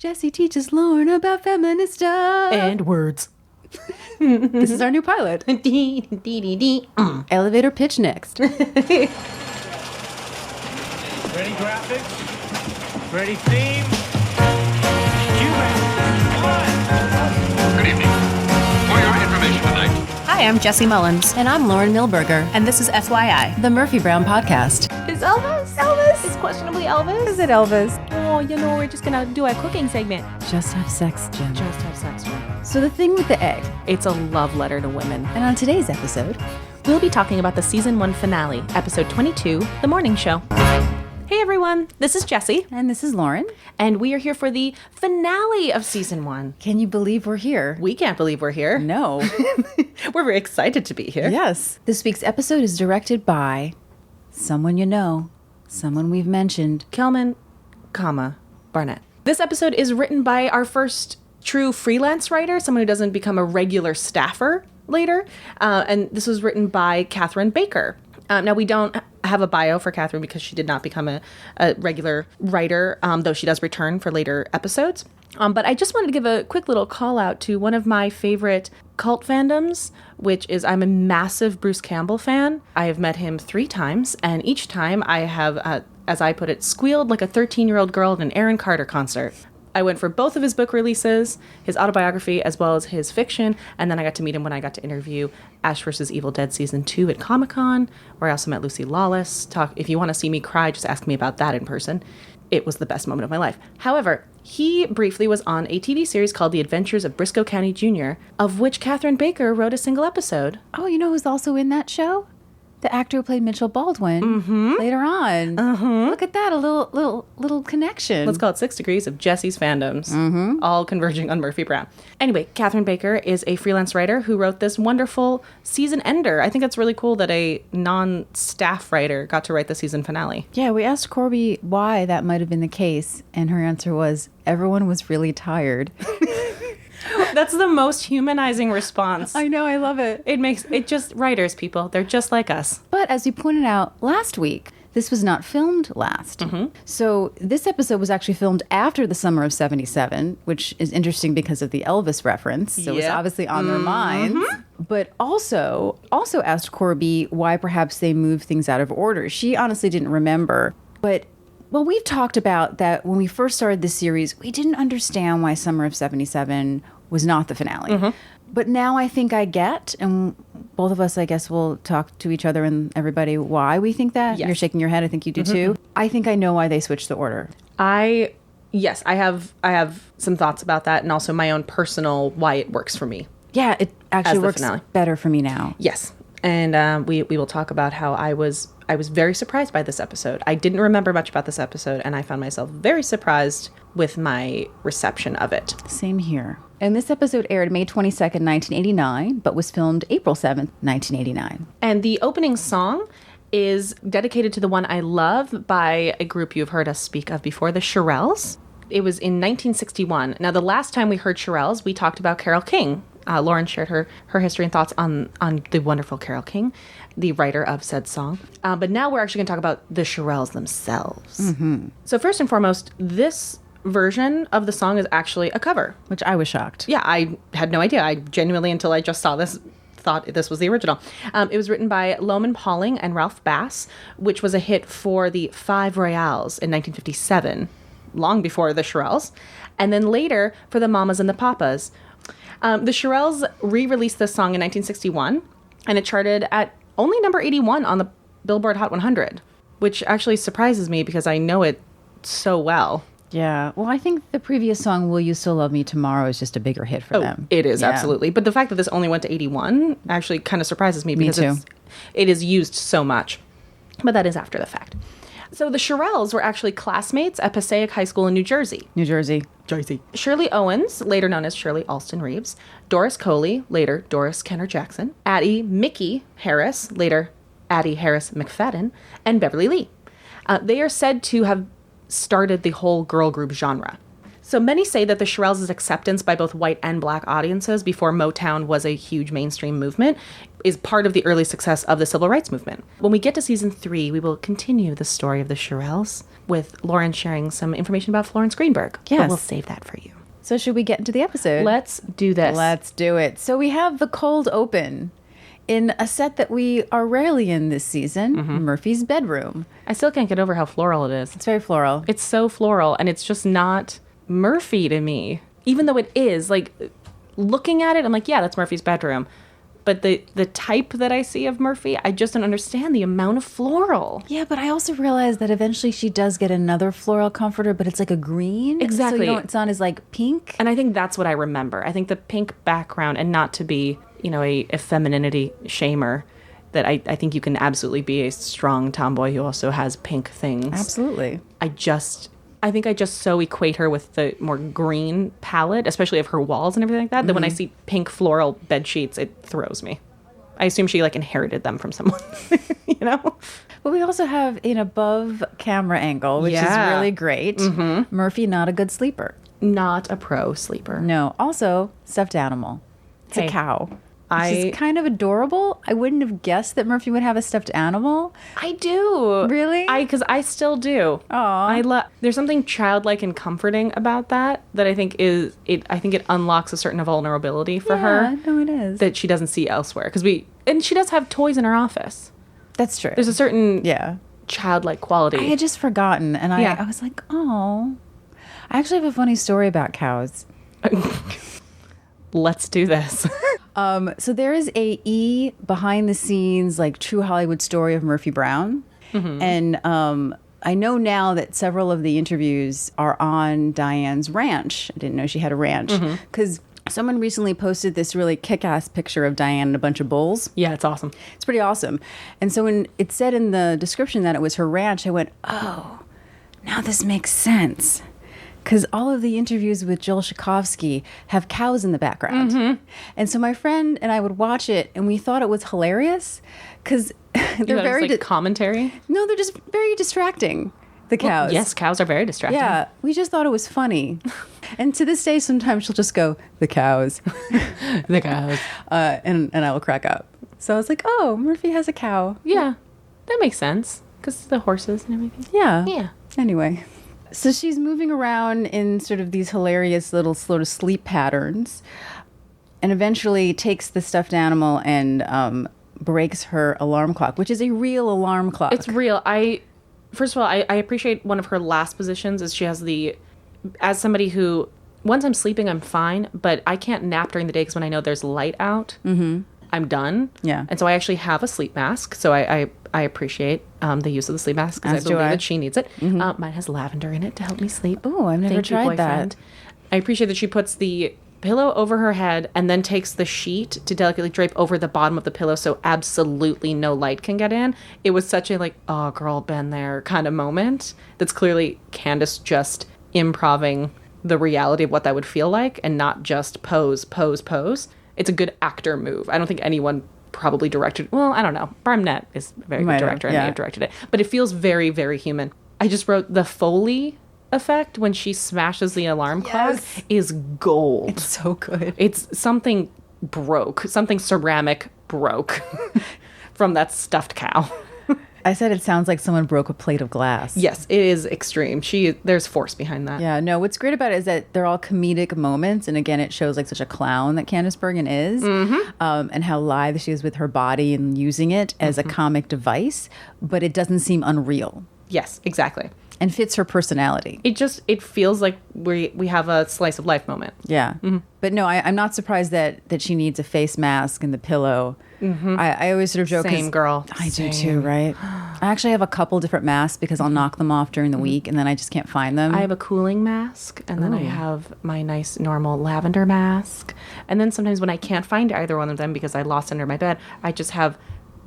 Jessie teaches Lauren about feminist stuff. And words. This is our new pilot. Elevator pitch next. Ready graphics? Ready theme? Good evening. For your information tonight, Hi, I'm Jessie Mullins, And I'm Lauren Milberger. and this is FYI. The Murphy Brown Podcast. Is Elvis? Is questionably Elvis? Is it Elvis? Oh, we're just gonna do a cooking segment. Just have sex, Jim. Just have sex, Jim. So the thing with the egg. It's a love letter to women. And on today's episode, We'll be talking about the season 1 finale, episode 22, The Morning Show. Hey everyone, this is Jessie, and this is Lauren. and we are here for the finale of season 1. Can you believe we're here? We can't believe we're here. No. We're very excited to be here. Yes. This week's episode is directed by someone you know, someone we've mentioned. Kelman, Barnett. This episode is written by our first true freelance writer, someone who doesn't become a regular staffer later. And this was written by Catherine Baker. Now, we don't have a bio for Catherine because she did not become a regular writer, though she does return for later episodes. But I just wanted to give a quick little call out to one of my favorite cult fandoms, which is I'm a massive Bruce Campbell fan. I have met him 3 times, and each time I have, as I put it, squealed like a 13-year-old girl at an Aaron Carter concert. I went for both of his book releases, his autobiography, as well as his fiction, and then I got to meet him when I got to interview Ash vs. Evil Dead Season 2 at Comic-Con, where I also met Lucy Lawless. If you want to see me cry, just ask me about that in person. It was the best moment of my life. However, he briefly was on a TV series called The Adventures of Briscoe County Jr., of which Catherine Baker wrote a single episode. Oh, you know who's also in that show? The actor who played Mitchell Baldwin later on. Look at that, a little connection. Let's call it 6 degrees of Jessie's fandoms, all converging on Murphy Brown. Anyway, Catherine Baker is a freelance writer who wrote this wonderful season ender. I think it's really cool that a non-staff writer got to write the season finale. Yeah, we asked Corby why that might have been the case, and her answer was, everyone was really tired. That's the most humanizing response. I know, I love it. It just, writers, people, they're just like us. But as we pointed out last week, this was not filmed last. So this episode was actually filmed after the summer of 77, which is interesting because of the Elvis reference. So it was Yep. obviously on their minds. But also asked Corby why perhaps they moved things out of order. She honestly didn't remember. But, well, we've talked about that when we first started this series, we didn't understand why Summer of 77 was not the finale. But now I think I get, and both of us, I guess, will talk to each other and everybody why we think that. Yes. You're shaking your head. I think you do too. I think I know why they switched the order. Yes, I have some thoughts about that, and also my own personal why it works for me. Yeah, it actually As the works finale. better for me now. Yes, and we will talk about how I was very surprised by this episode. I didn't remember much about this episode, and I found myself very surprised with my reception of it. Same here. And this episode aired May 22nd, 1989, but was filmed April 7th, 1989. And the opening song is dedicated to the one I love by a group you've heard us speak of before, the Shirelles. It was in 1961. Now, the last time we heard Shirelles, we talked about Carole King. Lauren shared her history and thoughts on the wonderful Carole King, the writer of said song. But now we're actually going to talk about the Shirelles themselves. So first and foremost, this version of the song is actually a cover. Which I was shocked. Yeah, I had no idea. I genuinely, until I just saw this, thought this was the original. It was written by Loman Pauling and Ralph Bass, which was a hit for the Five Royales in 1957, long before the Shirelles, and then later for the Mamas and the Papas. The Shirelles re-released this song in 1961, and it charted at only number 81 on the Billboard Hot 100, which actually surprises me because I know it so well. Yeah. Well, I think the previous song, Will You Still Love Me Tomorrow, is just a bigger hit for them. It is, Yeah. absolutely. But the fact that this only went to 81 actually kind of surprises me because too. it is used so much. But that is after the fact. So the Shirelles were actually classmates at Passaic High School in New Jersey. New Jersey. Shirley Owens, later known as Shirley Alston Reeves, Doris Coley, later Doris Kenner Jackson, Addie Mickey Harris, later Addie Harris McFadden, and Beverly Lee. They are said to have started the whole girl group genre. So many say that the Shirelles' acceptance by both white and black audiences before Motown was a huge mainstream movement is part of the early success of the civil rights movement. When we get to season 3, we will continue the story of the Shirelles with Lauren sharing some information about Florence Greenberg. But Yes. we'll save that for you. So should we get into the episode? Let's do this. Let's do it. So we have the cold open in a set that we are rarely in this season, Murphy's bedroom. I still can't get over how floral it is. It's very floral. It's so floral, and it's just not Murphy to me. Even though it is, like, looking at it, I'm like, yeah, that's Murphy's bedroom. But the type that I see of Murphy, I just don't understand the amount of floral. Yeah, but I also realized that eventually she does get another floral comforter, but it's like a green. Exactly. So it's not as like pink. And I think that's what I remember. I think the pink background, and not to be, a femininity shamer, that I think you can absolutely be a strong tomboy who also has pink things. Absolutely. I think I just so equate her with the more green palette, especially of her walls and everything like that, that when I see pink floral bed sheets, it throws me. I assume she inherited them from someone, But we also have an above camera angle, which is Yeah. really great. Murphy, not a good sleeper. Not a pro sleeper. No. Also, stuffed animal. It's Hey, a cow. I- Which is kind of adorable. I wouldn't have guessed that Murphy would have a stuffed animal. I do. Really? Because I still do. Aw. There's something childlike and comforting about that I think I think it unlocks a certain vulnerability for her No, it is. that she doesn't see elsewhere. And she does have toys in her office. That's true. There's a certain yeah. childlike quality. I had just forgotten, and Yeah. I was like, oh. I actually have a funny story about cows. Let's do this. So there is a behind the scenes, like, true Hollywood story of Murphy Brown. And I know now that several of the interviews are on Diane's ranch. I didn't know she had a ranch. Because someone recently posted this really kick-ass picture of Diane and a bunch of bulls. Yeah, it's awesome. It's pretty awesome. And so when it said in the description that it was her ranch, I went, oh, now this makes sense. Because all of the interviews with Joel Shukovsky have cows in the background. And so my friend and I would watch it, and we thought it was hilarious because they're very... commentary? no, they're just very distracting, the cows. Yes, cows are very distracting. Yeah, we just thought it was funny. And to this day, sometimes she'll just go, the cows. The cows. And I will crack up. So I was like, oh, Murphy has a cow. Yeah, that makes sense. Because the horses and everything. Yeah. Yeah. Anyway, so she's moving around in sort of these hilarious little sort of sleep patterns, and eventually takes the stuffed animal and breaks her alarm clock, which is a real alarm clock. It's real. First of all, I appreciate one of her last positions is she has as somebody who, once I'm sleeping, I'm fine, but I can't nap during the day because when I know there's light out, I'm done. Yeah. And so I actually have a sleep mask. So I appreciate the use of the sleep mask because As I do believe I. that she needs it. Mine has lavender in it to help me sleep. Ooh, I've never Thank you, tried that. boyfriend. I appreciate that she puts the pillow over her head and then takes the sheet to delicately drape over the bottom of the pillow so absolutely no light can get in. It was such a oh girl, been there kind of moment. That's clearly Candace just improving the reality of what that would feel like and not just pose. It's a good actor move. I don't think anyone probably directed. Well, I don't know. Barnett is a very good Might have, director and yeah. may have directed it. But it feels very, very human. I just wrote the Foley effect when she smashes the alarm clock Yes. is gold. so good. It's something broke. Something ceramic broke from that stuffed cow. I said it sounds like someone broke a plate of glass. Yes, it is extreme. There's force behind that. Yeah, no, what's great about it is that they're all comedic moments. And again, it shows like such a clown that Candice Bergen is, and how lithe she is with her body and using it as a comic device, but it doesn't seem unreal Yes, exactly. and fits her personality. It feels like we have a slice of life moment. Yeah. But no, I'm not surprised that she needs a face mask and the pillow. I always sort of joke. 'cause Same, girl. I do Same. too, right? I actually have a couple different masks because I'll knock them off during the week and then I just can't find them. I have a cooling mask, and then I have my nice normal lavender mask. And then sometimes when I can't find either one of them because I lost under my bed, I just have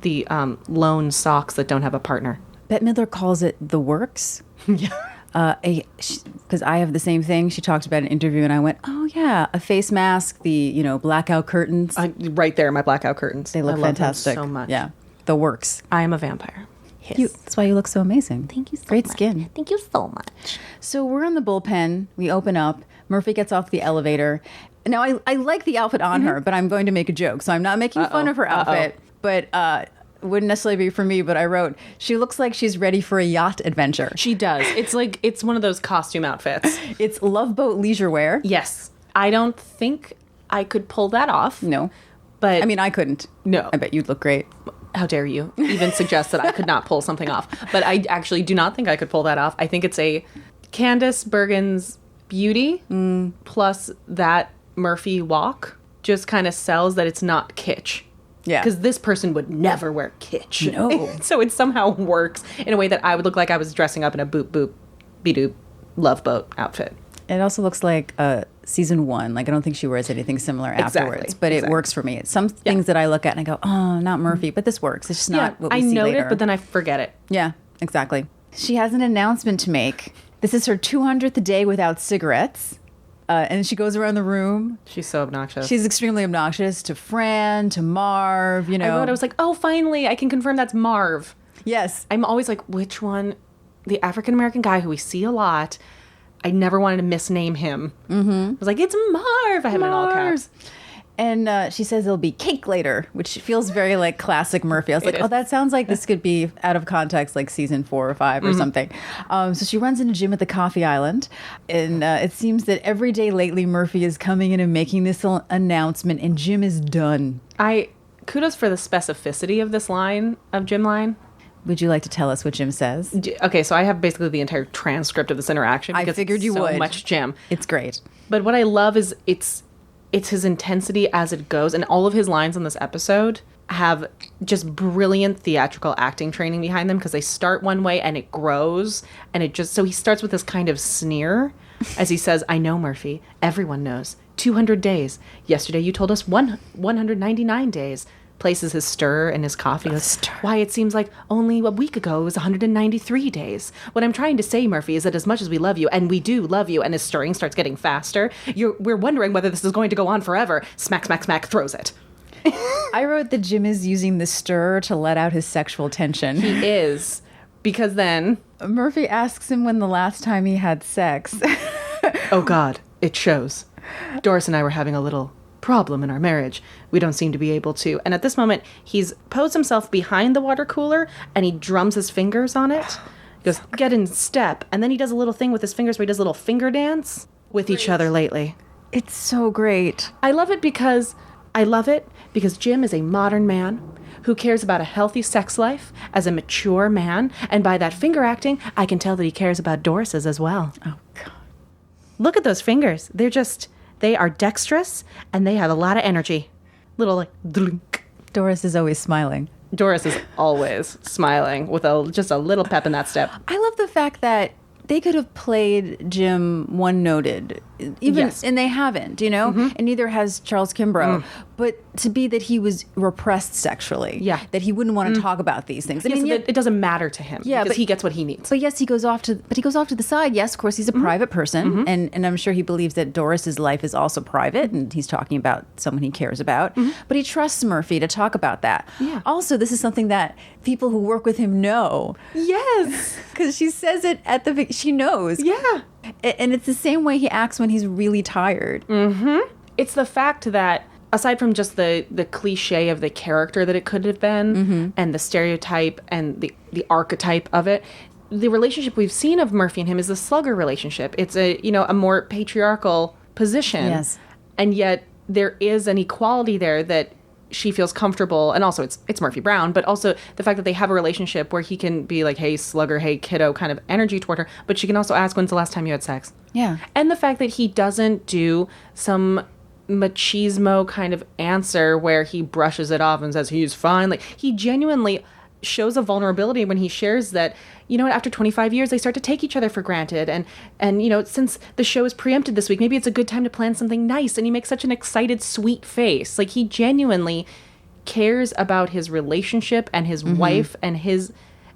the lone socks that don't have a partner. Bette Midler calls it the works. Yeah. Because I have the same thing. She talked about an interview, and I went, "Oh yeah, a face mask, the blackout curtains. Right there, my blackout curtains. They look I love them fantastic so much. Yeah, the works. I am a vampire. Yes. That's why you look so amazing. Thank you so Great much. skin. Thank you so much. So we're in the bullpen. We open up. Murphy gets off the elevator, Now, I like the outfit on her, but I'm going to make a joke. So I'm not making fun of her outfit, but wouldn't necessarily be for me. But I wrote, she looks like she's ready for a yacht adventure. She does. It's one of those costume outfits. It's Love Boat leisure wear. Yes. I don't think I could pull that off. No. But I mean, I couldn't. No. I bet you'd look great. How dare you even suggest that I could not pull something off. But I actually do not think I could pull that off. I think it's a Candice Bergen's beauty plus that Murphy walk just kind of sells that it's not kitsch. Yeah. Because this person would never wear kitsch. No. So it somehow works in a way that I would look like I was dressing up in a boop boop be-doop Love Boat outfit. It also looks like season 1. Like, I don't think she wears anything similar afterwards, but it works for me. It's some things that I look at and I go, oh, not Murphy, but this works. It's just not what we see know later. it, but then I forget it. Yeah, exactly. She has an announcement to make. This is her 200th day without cigarettes. And she goes around the room. She's so obnoxious. She's extremely obnoxious to Fran, to Marv, you know. I was like, oh, finally, I can confirm that's Marv. Yes. I'm always like, which one? The African-American guy who we see a lot. I never wanted to misname him. I was like, it's Marv. I have it in all caps. And she says it'll be cake later, which feels very like classic Murphy. I was like, oh, that sounds like this could be out of context, like season 4 or 5 or something. So she runs into Jim at the Coffee Island. And it seems that every day lately, Murphy is coming in and making this announcement, and Jim is done. Kudos for the specificity of this line, of Jim line. Would you like to tell us what Jim says? Okay, so I have basically the entire transcript of this interaction. I figured you would. So much Jim. It's great. But what I love is it's his intensity as it goes, and all of his lines on this episode have just brilliant theatrical acting training behind them, because they start one way and it grows, and it just, so he starts with this kind of sneer as he says, I know, Murphy, everyone knows. 200 days. Yesterday you told us 199 days. Places his stir and his coffee. Goes, why, it seems like only a week ago it was 193 days. What I'm trying to say, Murphy, is that as much as we love you, and we do love you, and his stirring starts getting faster, we're wondering whether this is going to go on forever. Smack, smack, smack, throws it. I wrote that Jim is using the stir to let out his sexual tension. He is. Because then Murphy asks him when the last time he had sex. Oh, God, it shows. Doris and I were having a little problem in our marriage. We don't seem to be able to. And at this moment, he's posed himself behind the water cooler and he drums his fingers on it. He goes, get in step. And then he does a little thing with his fingers where he does a little finger dance with each other lately. It's so great. I love it because Jim is a modern man who cares about a healthy sex life as a mature man. And by that finger acting, I can tell that he cares about Doris's as well. Oh, God. Look at those fingers. They are dexterous, and they have a lot of energy. Little like, dlink. Doris is always smiling. Doris is always smiling with just a little pep in that step. I love the fact that they could have played Jim one-noted, even, Yes. and they haven't, you know? And neither has Charles Kimbrough. But to be that he was repressed sexually, that he wouldn't want to talk about these things. I mean, it doesn't matter to him because he gets what he needs. But yes, he goes off to the side. Yes, of course, he's a private person, and I'm sure he believes that Doris's life is also private, and he's talking about someone he cares about. But he trusts Murphy to talk about that. Yeah. Also, this is something that people who work with him know. Yes. Because she says it at the she knows. Yeah. And it's the same way he acts when he's really tired. It's the fact that, aside from just the cliche of the character that it could have been, and the stereotype and the archetype of it, the relationship we've seen of Murphy and him is the slugger relationship. It's a more patriarchal position. Yes. And yet there is an equality there that she feels comfortable, and also it's Murphy Brown, but also the fact that they have a relationship where he can be like, hey, slugger, hey, kiddo, kind of energy toward her, but she can also ask, when's the last time you had sex? Yeah. And the fact that he doesn't do some machismo kind of answer where he brushes it off and says he's fine. Like, he genuinely shows a vulnerability when he shares that, after 25 years, they start to take each other for granted. And since the show is preempted this week, maybe it's a good time to plan something nice. And he makes such an excited, sweet face. Like, he genuinely cares about his relationship and his wife and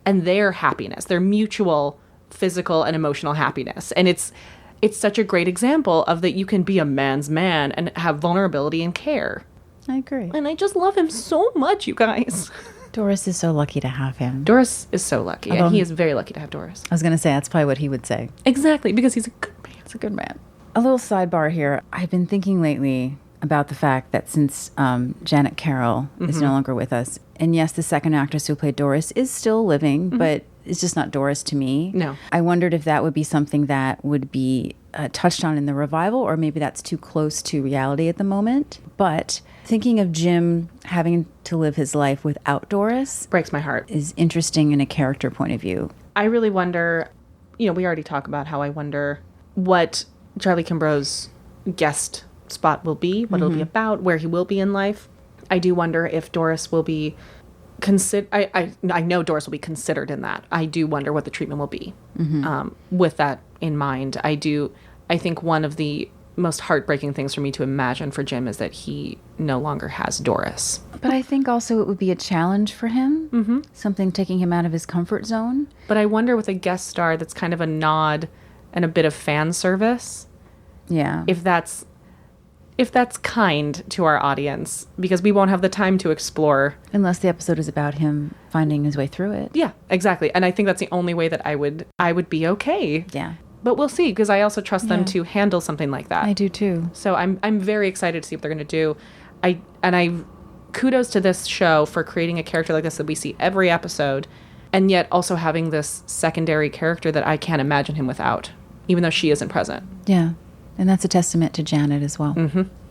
their happiness, their mutual physical and emotional happiness. And it's such a great example of that you can be a man's man and have vulnerability and care. I agree. And I just love him so much, you guys. Doris is so lucky to have him. Doris is so lucky, and he is very lucky to have Doris. I was going to say, that's probably what he would say. Exactly, because he's a good man. It's a good man. A little sidebar here. I've been thinking lately about the fact that since Janet Carroll is no longer with us, and yes, the second actress who played Doris is still living, but it's just not Doris to me. No. I wondered if that would be something that would be touched on in the revival, or maybe that's too close to reality at the moment. But thinking of Jim having to live his life without Doris Breaks my heart. is interesting in a character point of view. I really wonder, we already talk about how I wonder what Charlie Kimbrough's guest spot will be, what it'll be about, where he will be in life. I do wonder if Doris will be I know Doris will be considered in that. I do wonder what the treatment will be. With that in mind, I think one of the most heartbreaking things for me to imagine for Jim is that he no longer has Doris. But I think also it would be a challenge for him, something taking him out of his comfort zone. But I wonder with a guest star that's kind of a nod and a bit of fan service, Yeah. if that's kind to our audience, because we won't have the time to explore. Unless the episode is about him finding his way through it. Yeah, exactly. And I think that's the only way that I would be okay. Yeah. But we'll see, because I also trust them Yeah. to handle something like that. I do too. So I'm very excited to see what they're going to do. I kudos to this show for creating a character like this that we see every episode, and yet also having this secondary character that I can't imagine him without, even though she isn't present. Yeah. And that's a testament to Janet as well.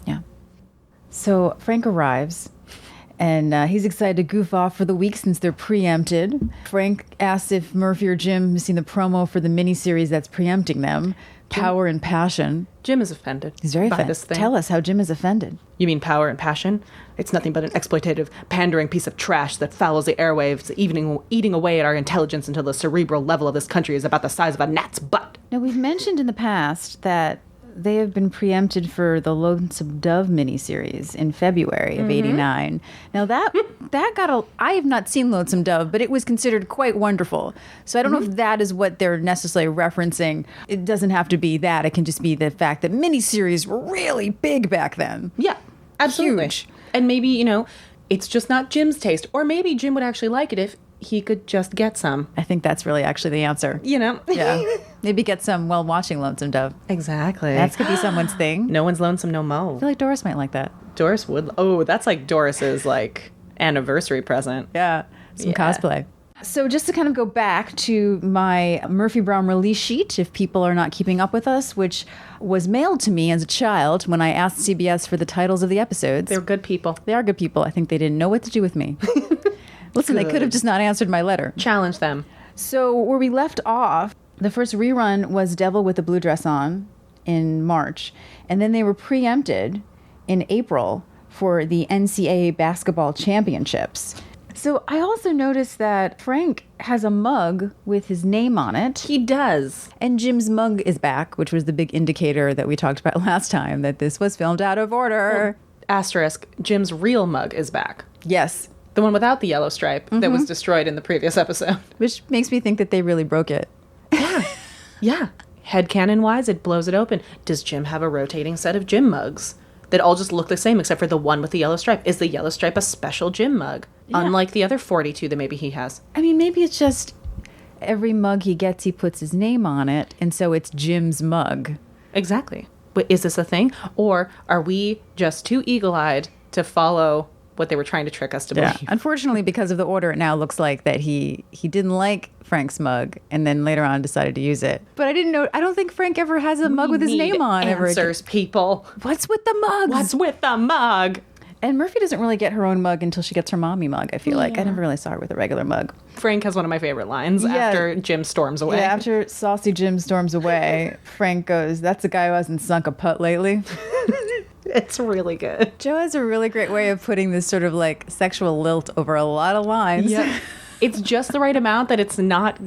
Yeah. So Frank arrives, and he's excited to goof off for the week since they're preempted. Frank asks if Murphy or Jim have seen the promo for the miniseries that's preempting them, Power and Passion. Jim is offended. He's very by offended. this thing. Tell us how Jim is offended. You mean Power and Passion? It's nothing but an exploitative, pandering piece of trash that fouls the airwaves, eating away at our intelligence until the cerebral level of this country is about the size of a gnat's butt. Now, we've mentioned in the past that they have been preempted for the Lonesome Dove miniseries in February of '89. Now that got I have not seen Lonesome Dove, but it was considered quite wonderful. So I don't know if that is what they're necessarily referencing. It doesn't have to be that. It can just be the fact that miniseries were really big back then. Yeah, absolutely. Huge. And maybe, it's just not Jim's taste. Or maybe Jim would actually like it if he could just get some. I think that's really actually the answer. Yeah. Maybe get some while watching Lonesome Dove. Exactly. That could be someone's thing. No one's lonesome no mo. I feel like Doris might like that. Doris would. Oh, that's like Doris's anniversary present. Yeah, some Yeah. cosplay. So just to kind of go back to my Murphy Brown release sheet, if people are not keeping up with us, which was mailed to me as a child when I asked CBS for the titles of the episodes. They're good people. They are good people. I think they didn't know what to do with me. Listen, they could have just not answered my letter. Challenge them. So where we left off, the first rerun was Devil with the Blue Dress On in March. And then they were preempted in April for the NCAA basketball championships. So I also noticed that Frank has a mug with his name on it. He does. And Jim's mug is back, which was the big indicator that we talked about last time, that this was filmed out of order. Asterisk, Jim's real mug is back. Yes. The one without the yellow stripe that was destroyed in the previous episode. Which makes me think that they really broke it. Yeah. Headcanon-wise, it blows it open. Does Jim have a rotating set of Jim mugs that all just look the same except for the one with the yellow stripe? Is the yellow stripe a special Jim mug? Yeah. Unlike the other 42 that maybe he has. I mean, maybe it's just every mug he gets, he puts his name on it, and so it's Jim's mug. Exactly. But is this a thing? Or are we just too eagle-eyed to follow what they were trying to trick us to believe? Unfortunately, because of the order, it now looks like that he didn't like Frank's mug, and then later on decided to use it. But I didn't know. I don't think Frank ever has a mug with his name on. Answers, people. What's with the mugs? What's with the mug? And Murphy doesn't really get her own mug until she gets her mommy mug, I feel like. I never really saw her with a regular mug. Frank has one of my favorite lines after Jim storms away. Yeah, after Saucy Jim storms away, Frank goes, "That's a guy who hasn't sunk a putt lately." It's really good. Joe has a really great way of putting this sort of like sexual lilt over a lot of lines. Yeah. It's just the right amount that it's not,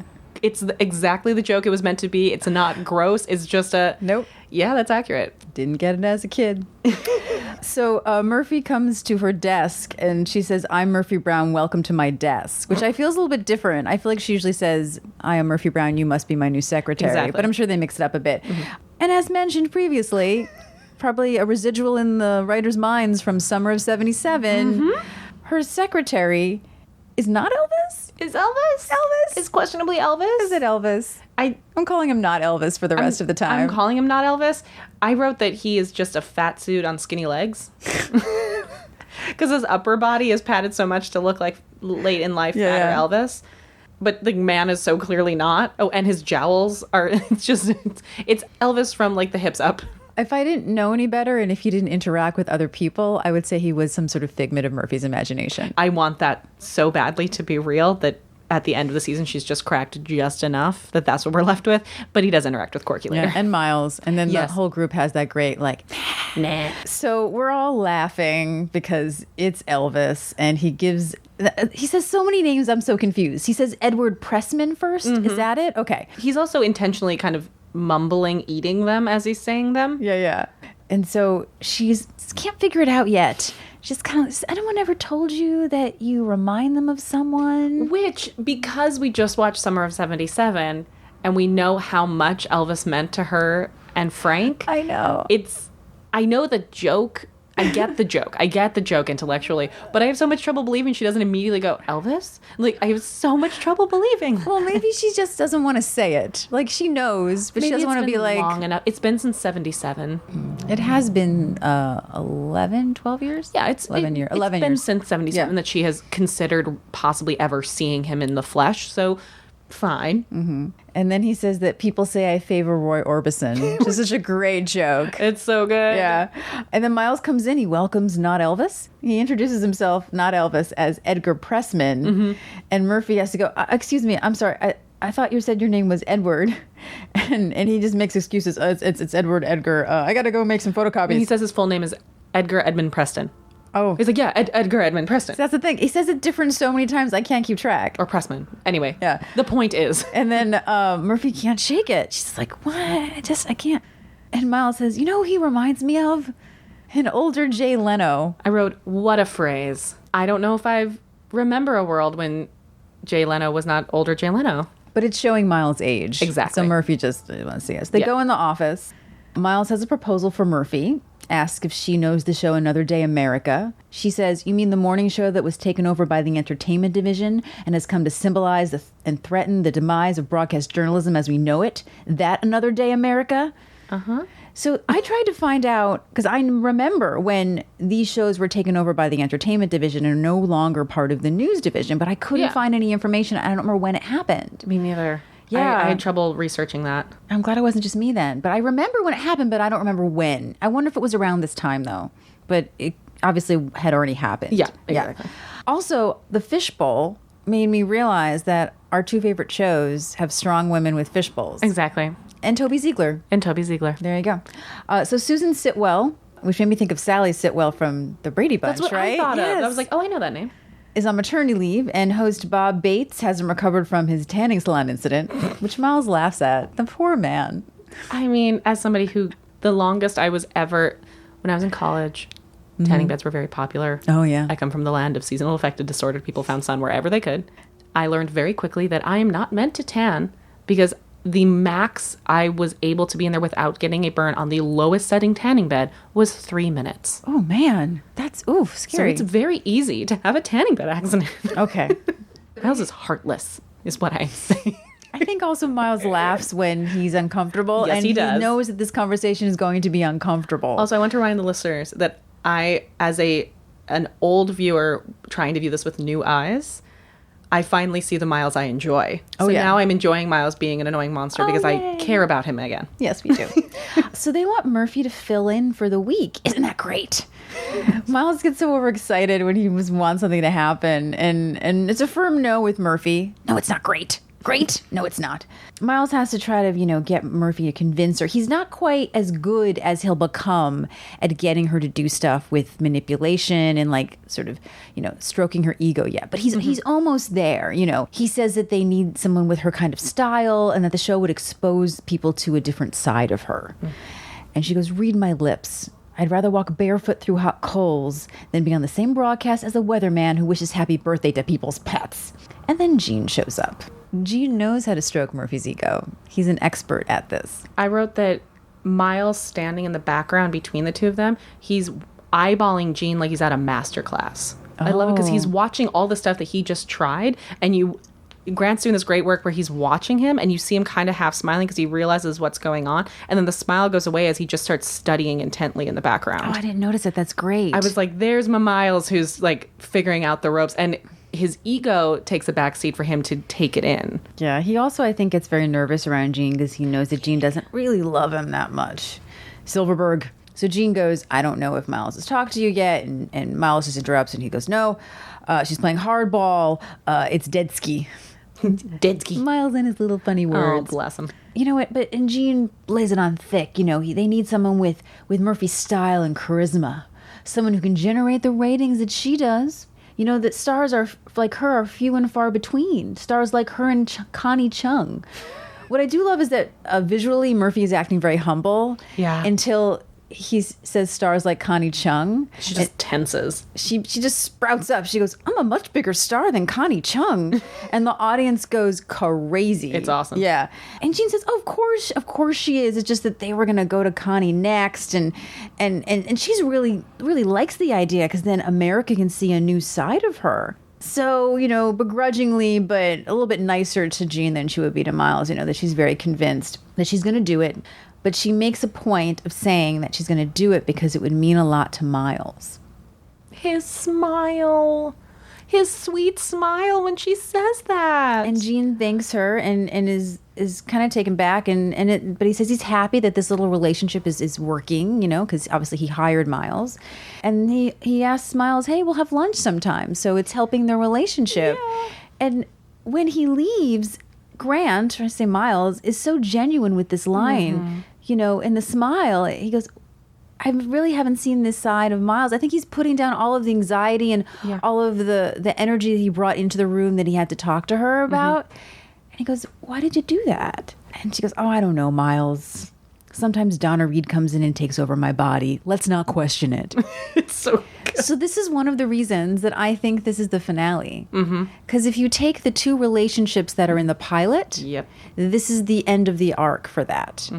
it's exactly the joke it was meant to be. It's not gross. It's just a, Nope. Yeah, that's accurate. Didn't get it as a kid. So Murphy comes to her desk and she says, "I'm Murphy Brown, welcome to my desk," which I feel is a little bit different. I feel like she usually says, "I am Murphy Brown, you must be my new secretary." Exactly. But I'm sure they mix it up a bit. And as mentioned previously, probably a residual in the writers' minds from summer of '77, her secretary is not Elvis? Is Elvis? Elvis? Is questionably Elvis? Is it Elvis? I'm calling him not Elvis for the rest of the time. I'm calling him not Elvis. I wrote that he is just a fat suit on skinny legs. Because his upper body is padded so much to look like late in life fatter Elvis. But the man is so clearly not. Oh, and his jowls are, it's Elvis from like the hips up. If I didn't know any better and if he didn't interact with other people, I would say he was some sort of figment of Murphy's imagination. I want that so badly to be real that at the end of the season, she's just cracked just enough that that's what we're left with. But he does interact with Corky later. Yeah, and Miles. And then the whole group has that great, like, Nah. So we're all laughing because it's Elvis and he says so many names, I'm so confused. He says Edward Pressman first. Is that it? Okay. He's also intentionally kind of mumbling, eating them as he's saying them. Yeah. And so she's can't figure it out yet. She's kind of, anyone ever told you that you remind them of someone? Which, because we just watched Summer of 77 and we know how much Elvis meant to her and Frank. I know. I know the joke. I get the joke. I get the joke intellectually. But I have so much trouble believing she doesn't immediately go, Elvis? Like, I have so much trouble believing. Well, maybe she just doesn't want to say it. Like, she knows, but she doesn't want to be like... long enough. It's been since 77. It has been 11, 12 years? Yeah, it's 11 years. It's been since 77 Yeah. that she has considered possibly ever seeing him in the flesh. So, fine. Mm-hmm. And then he says that people say I favor Roy Orbison, which is such a great joke. It's so good. Yeah. And then Miles comes in. He welcomes not Elvis. He introduces himself, not Elvis, as Edgar Pressman. Mm-hmm. And Murphy has to go, excuse me, I'm sorry. I thought you said your name was Edward. And he just makes excuses. It's Edward Edgar. I got to go make some photocopies. And he says his full name is Edgar Edmund Preston. Oh. He's like, yeah, Edgar Edmund Preston. So that's the thing. He says it different so many times, I can't keep track. Or Pressman. Anyway. Yeah. The point is. And then Murphy can't shake it. She's like, what? I can't. And Miles says, you know who he reminds me of? An older Jay Leno. I wrote, what a phrase. I don't know if I remember a world when Jay Leno was not older Jay Leno. But it's showing Miles' age. Exactly. So Murphy just wants to see us. They go in the office. Miles has a proposal for Murphy. Asks if she knows the show Another Day America. She says, you mean the morning show that was taken over by the entertainment division and has come to symbolize and threaten the demise of broadcast journalism as we know it? That Another Day America? Uh-huh. So I tried to find out, because I remember when these shows were taken over by the entertainment division and are no longer part of the news division, but I couldn't find any information. I don't remember when it happened. Me neither. Yeah. I had trouble researching that. I'm glad it wasn't just me then. But I remember when it happened, but I don't remember when. I wonder if it was around this time, though. But it obviously had already happened. Yeah, exactly. Also, the fishbowl made me realize that our two favorite shows have strong women with fishbowls. Exactly. And Toby Ziegler. And Toby Ziegler. There you go. So Susan Sitwell, which made me think of Sally Sitwell from the Brady Bunch, That's what right? I thought of. Yes. I was like, oh, I know that name. Is on maternity leave, and host Bob Bates hasn't recovered from his tanning salon incident, which Miles laughs at. The poor man. I mean, as somebody who, the longest I was ever, when I was in college, tanning beds were very popular. Oh, yeah. I come from the land of seasonal affected disordered people found sun wherever they could. I learned very quickly that I am not meant to tan because the max I was able to be in there without getting a burn on the lowest setting tanning bed was 3 minutes. Oh, man. That's, So scary. it's very easy to have a tanning bed accident. Okay. Miles is heartless, is what I'm saying. I think also Miles laughs when he's uncomfortable. Yes, and he does. knows that this conversation is going to be uncomfortable. Also, I want to remind the listeners that I, as an old viewer trying to view this with new eyes, I finally see the Miles I enjoy. So now I'm enjoying Miles being an annoying monster because I care about him again. Yes, we do. So they want Murphy to fill in for the week. Isn't that great? Miles gets so overexcited when he wants something to happen. And it's a firm no with Murphy. No, it's not great. Great? No, it's not. Miles has to try to, get Murphy to convince her. He's not quite as good as he'll become at getting her to do stuff with manipulation and sort of, stroking her ego yet. But he's almost there, He says that they need someone with her kind of style and that the show would expose people to a different side of her. And she goes, read my lips. I'd rather walk barefoot through hot coals than be on the same broadcast as a weatherman who wishes happy birthday to people's pets. And then Gene shows up. Gene knows how to stroke Murphy's ego. He's an expert at this. I wrote that Miles standing in the background between the two of them, he's eyeballing Gene like he's at a master class. I love it because he's Oh. watching all the stuff that he just tried, and Grant's doing this great work where he's watching him, and you see him kind of half smiling because he realizes what's going on, and then the smile goes away as he just starts studying intently in the background. Oh, I didn't notice it. That's great. I was like, there's my Miles who's like figuring out the ropes, and his ego takes a backseat for him to take it in. Yeah, he also, I think, gets very nervous around Jean because he knows that Jean doesn't really love him that much. Silverberg. So Jean goes, I don't know if Miles has talked to you yet. And Miles just interrupts and he goes, no, she's playing hardball. It's Deadsky. Deadsky. Miles and his little funny Oh, words. bless him. You know what? And Jean lays it on thick. You know, they need someone with Murphy's style and charisma. Someone who can generate the ratings that she does. You know, that stars like her are few and far between. Stars like her and Connie Chung. What I do love is that visually Murphy is acting very humble. Yeah. Until he says stars like Connie Chung. She just tenses. She just sprouts up. She goes, I'm a much bigger star than Connie Chung. And the audience goes crazy. It's awesome. Yeah. And Jean says, oh, of course she is. It's just that they were going to go to Connie next. And she's really likes the idea because then America can see a new side of her. So, you know, begrudgingly, but a little bit nicer to Jean than she would be to Miles, you know, that she's very convinced that she's going to do it. But she makes a point of saying that she's going to do it because it would mean a lot to Miles. His smile. His sweet smile when she says that. And Jean thanks her and is kind of taken back. But he says he's happy that this little relationship is working, you know, because obviously he hired Miles. And he asks Miles, hey, we'll have lunch sometime. So it's helping their relationship. Yeah. And when he leaves, Grant, or I say Miles, is so genuine with this line, you know, and the smile. He goes, I really haven't seen this side of Miles. I think he's putting down all of the anxiety and all of the energy that he brought into the room that he had to talk to her about. And he goes, why did you do that? And she goes, oh, I don't know, Miles. Sometimes Donna Reed comes in and takes over my body. Let's not question it. It's so good. So this is one of the reasons that I think this is the finale. Because if you take the two relationships that are in the pilot, this is the end of the arc for that.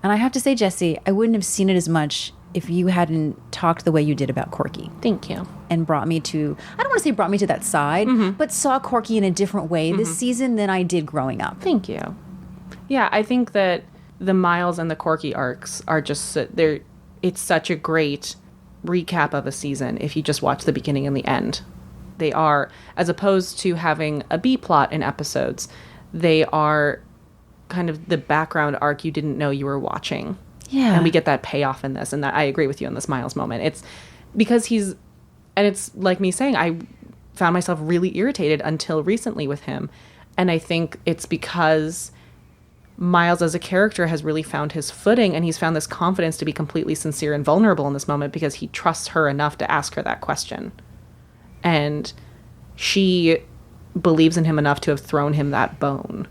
And I have to say, Jessie, I wouldn't have seen it as much if you hadn't talked the way you did about Corky. Thank you. And brought me to, I don't want to say brought me to that side, but saw Corky in a different way this season than I did growing up. Thank you. Yeah, I think that the Miles and the Corky arcs are just, it's such a great recap of a season if you just watch the beginning and the end. They are, as opposed to having a B plot in episodes, they are kind of the background arc you didn't know you were watching. Yeah. And we get that payoff in this, and that I agree with you on this Miles moment. It's because and it's like me saying, I found myself really irritated until recently with him. And I think it's because Miles as a character has really found his footing, and he's found this confidence to be completely sincere and vulnerable in this moment because he trusts her enough to ask her that question. And she believes in him enough to have thrown him that bone.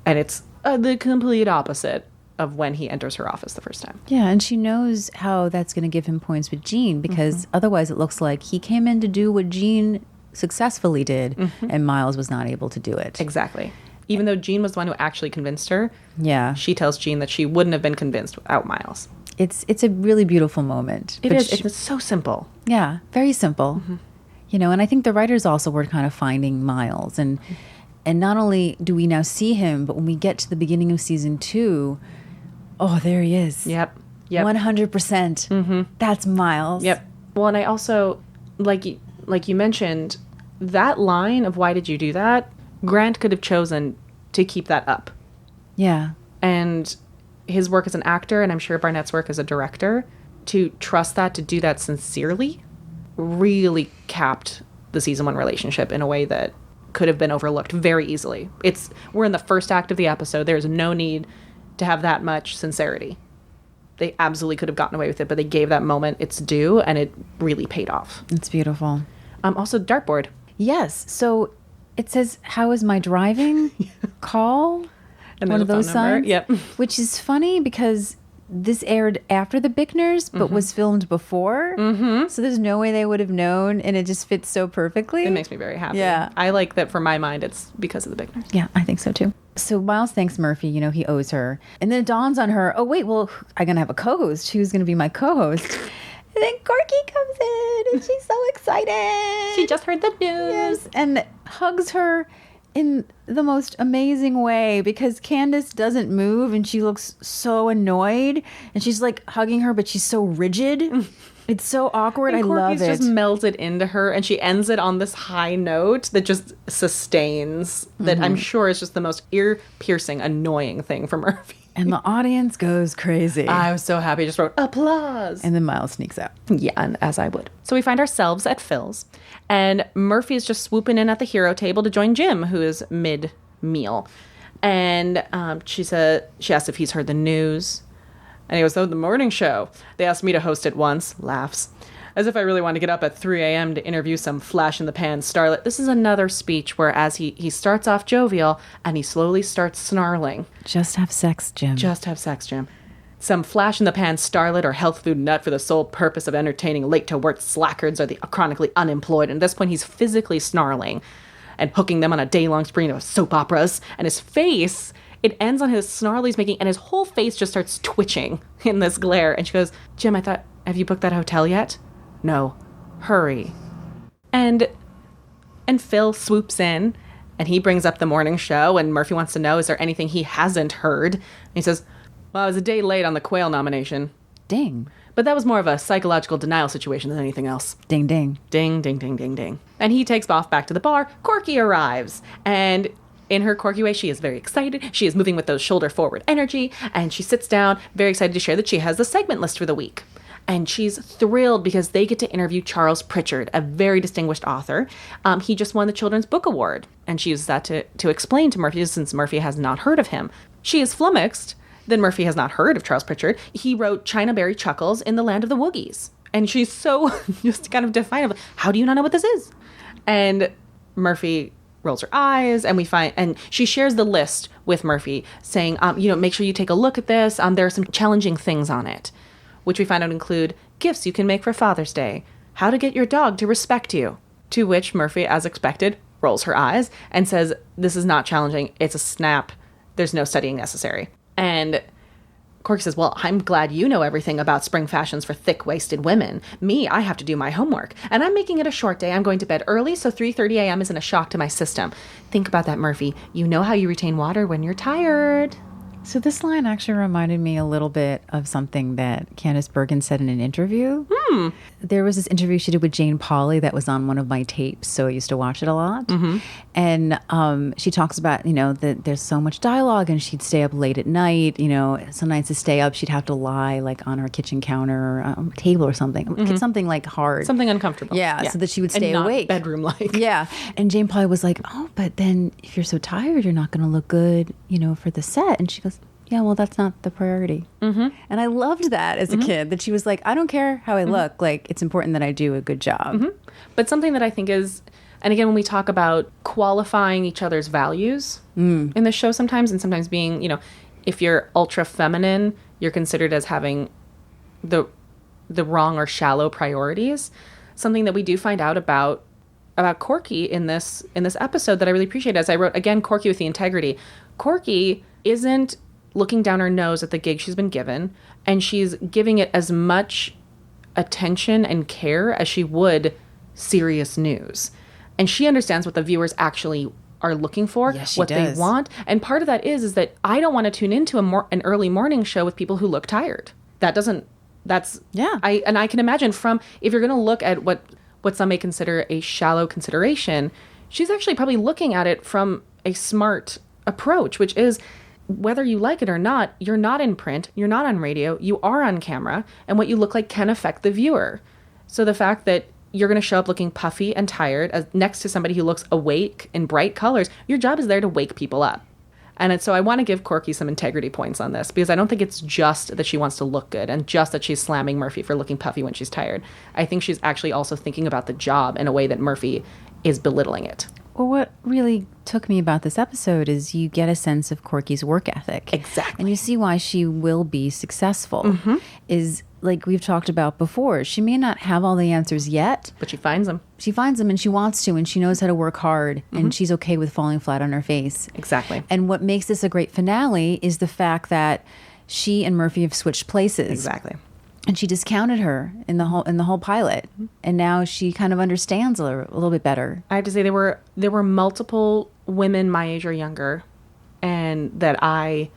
And it's the complete opposite of when he enters her office the first time. Yeah, and she knows how that's going to give him points with Jean because otherwise it looks like he came in to do what Jean successfully did and Miles was not able to do it. Exactly. Even though Jean was the one who actually convinced her, she tells Jean that she wouldn't have been convinced without Miles. It's a really beautiful moment. It is. It's so simple. Yeah, very simple. You know, and I think the writers also were kind of finding Miles. And not only do we now see him, but when we get to the beginning of season 2, oh, there he is. Yep. 100%. That's Miles. Yep. Well, and I also, like you mentioned, that line of why did you do that? Grant could have chosen to keep that up. Yeah. And his work as an actor, and I'm sure Barnett's work as a director, to trust that, to do that sincerely, really capped the season 1 relationship in a way that could have been overlooked very easily. We're in the first act of the episode. There's no need to have that much sincerity. They absolutely could have gotten away with it, but they gave that moment its due, and it really paid off. It's beautiful. Also, dartboard. Yes. So it says, how is my driving? Call. And one of those signs. Yep. Which is funny because this aired after the Bickners, but was filmed before. So there's no way they would have known, and it just fits so perfectly. It makes me very happy. Yeah. I like that for my mind, it's because of the Bickners. Yeah, I think so too. So Miles thanks Murphy, you know, he owes her. And then it dawns on her, oh, wait, well, I'm going to have a co-host. Who's going to be my co-host? then Corky comes in and she's so excited. She just heard the news. And hugs her in the most amazing way because Candace doesn't move and she looks so annoyed and she's like hugging her, but she's so rigid. It's so awkward. I love Corky's it. just melted into her, and she ends it on this high note that just sustains. That I'm sure is just the most ear-piercing, annoying thing for Murphy. And the audience goes crazy. I was so happy. I just wrote applause. And then Miles sneaks out. Yeah, and as I would. So we find ourselves at Phil's, and Murphy is just swooping in at the hero table to join Jim, who is mid-meal. And she asked if he's heard the news. And he goes, oh, the morning show. They asked me to host it once. Laughs. As if I really want to get up at 3 a.m. to interview some flash-in-the-pan starlet. This is another speech where as he starts off jovial, and he slowly starts snarling. Just have sex, Jim. Just have sex, Jim. Some flash-in-the-pan starlet or health food nut for the sole purpose of entertaining late-to-work slackers or the chronically unemployed. And at this point, he's physically snarling and hooking them on a day-long spree of soap operas. And his face... It ends on his snarl he's making, and his whole face just starts twitching in this glare. And she goes, Jim, have you booked that hotel yet? No. Hurry. And Phil swoops in, and he brings up the morning show, and Murphy wants to know, is there anything he hasn't heard? And he says, well, I was a day late on the Quail nomination. Ding. But that was more of a psychological denial situation than anything else. Ding, ding. Ding, ding, ding, ding, ding. And he takes off back to the bar. Corky arrives, and... in her Corky way, she is very excited. She is moving with those shoulder-forward energy, and she sits down, very excited to share that she has the segment list for the week. And she's thrilled because they get to interview Charles Pritchard, a very distinguished author. He just won the Children's Book Award, and she uses that to explain to Murphy, since Murphy has not heard of him. She is flummoxed that Murphy has not heard of Charles Pritchard. He wrote China Berry Chuckles in the Land of the Woogies. And she's so just kind of defiant of, how do you not know what this is? And Murphy rolls her eyes, and she shares the list with Murphy, saying, make sure you take a look at this. There are some challenging things on it, which we find out include gifts you can make for Father's Day, how to get your dog to respect you. To which Murphy, as expected, rolls her eyes and says, this is not challenging. It's a snap. There's no studying necessary. And Corky says, well, I'm glad you know everything about spring fashions for thick-waisted women. Me, I have to do my homework. And I'm making it a short day. I'm going to bed early, so 3:30 a.m. isn't a shock to my system. Think about that, Murphy. You know how you retain water when you're tired. So this line actually reminded me a little bit of something that Candace Bergen said in an interview. There was this interview she did with Jane Pauley that was on one of my tapes, so I used to watch it a lot. And she talks about, that there's so much dialogue, and she'd stay up late at night. Some nights to stay up, she'd have to lie like on her kitchen counter or on a table or something. Something like hard. Something uncomfortable. Yeah, so that she would stay and not awake. bedroom-like. Yeah. And Jane Pauley was like, oh, but then if you're so tired, you're not going to look good, for the set. And she goes, yeah, well, that's not the priority. And I loved that as a kid, that she was like, I don't care how I look. Like, it's important that I do a good job. But something that I think is, and again, when we talk about qualifying each other's values in the show sometimes, and sometimes being, if you're ultra feminine, you're considered as having the wrong or shallow priorities. Something that we do find out about Corky in this episode that I really appreciate, as I wrote, again, Corky with the integrity. Corky isn't looking down her nose at the gig she's been given, and she's giving it as much attention and care as she would serious news. And she understands what the viewers actually are looking for, Yes, she what does. they want. And part of that is that I don't want to tune into an early morning show with people who look tired. Yeah. I can imagine if you're going to look at what some may consider a shallow consideration, she's actually probably looking at it from a smart approach, which is, whether you like it or not, you're not in print, you're not on radio, you are on camera, and what you look like can affect the viewer. So the fact that you're going to show up looking puffy and tired next to somebody who looks awake in bright colors, your job is there to wake people up. And so I want to give Corky some integrity points on this, because I don't think it's just that she wants to look good and just that she's slamming Murphy for looking puffy when she's tired. I think she's actually also thinking about the job in a way that Murphy is belittling it. Well, what really took me about this episode is you get a sense of Corky's work ethic. Exactly. And you see why she will be successful. Is, like we've talked about before, she may not have all the answers yet, But she finds them. she finds them and she wants to, and she knows how to work hard, and she's okay with falling flat on her face. Exactly. And what makes this a great finale is the fact that she and Murphy have switched places. Exactly. And she discounted her in the whole pilot, and now she kind of understands a little bit better. I have to say there were multiple women my age or younger, and that I,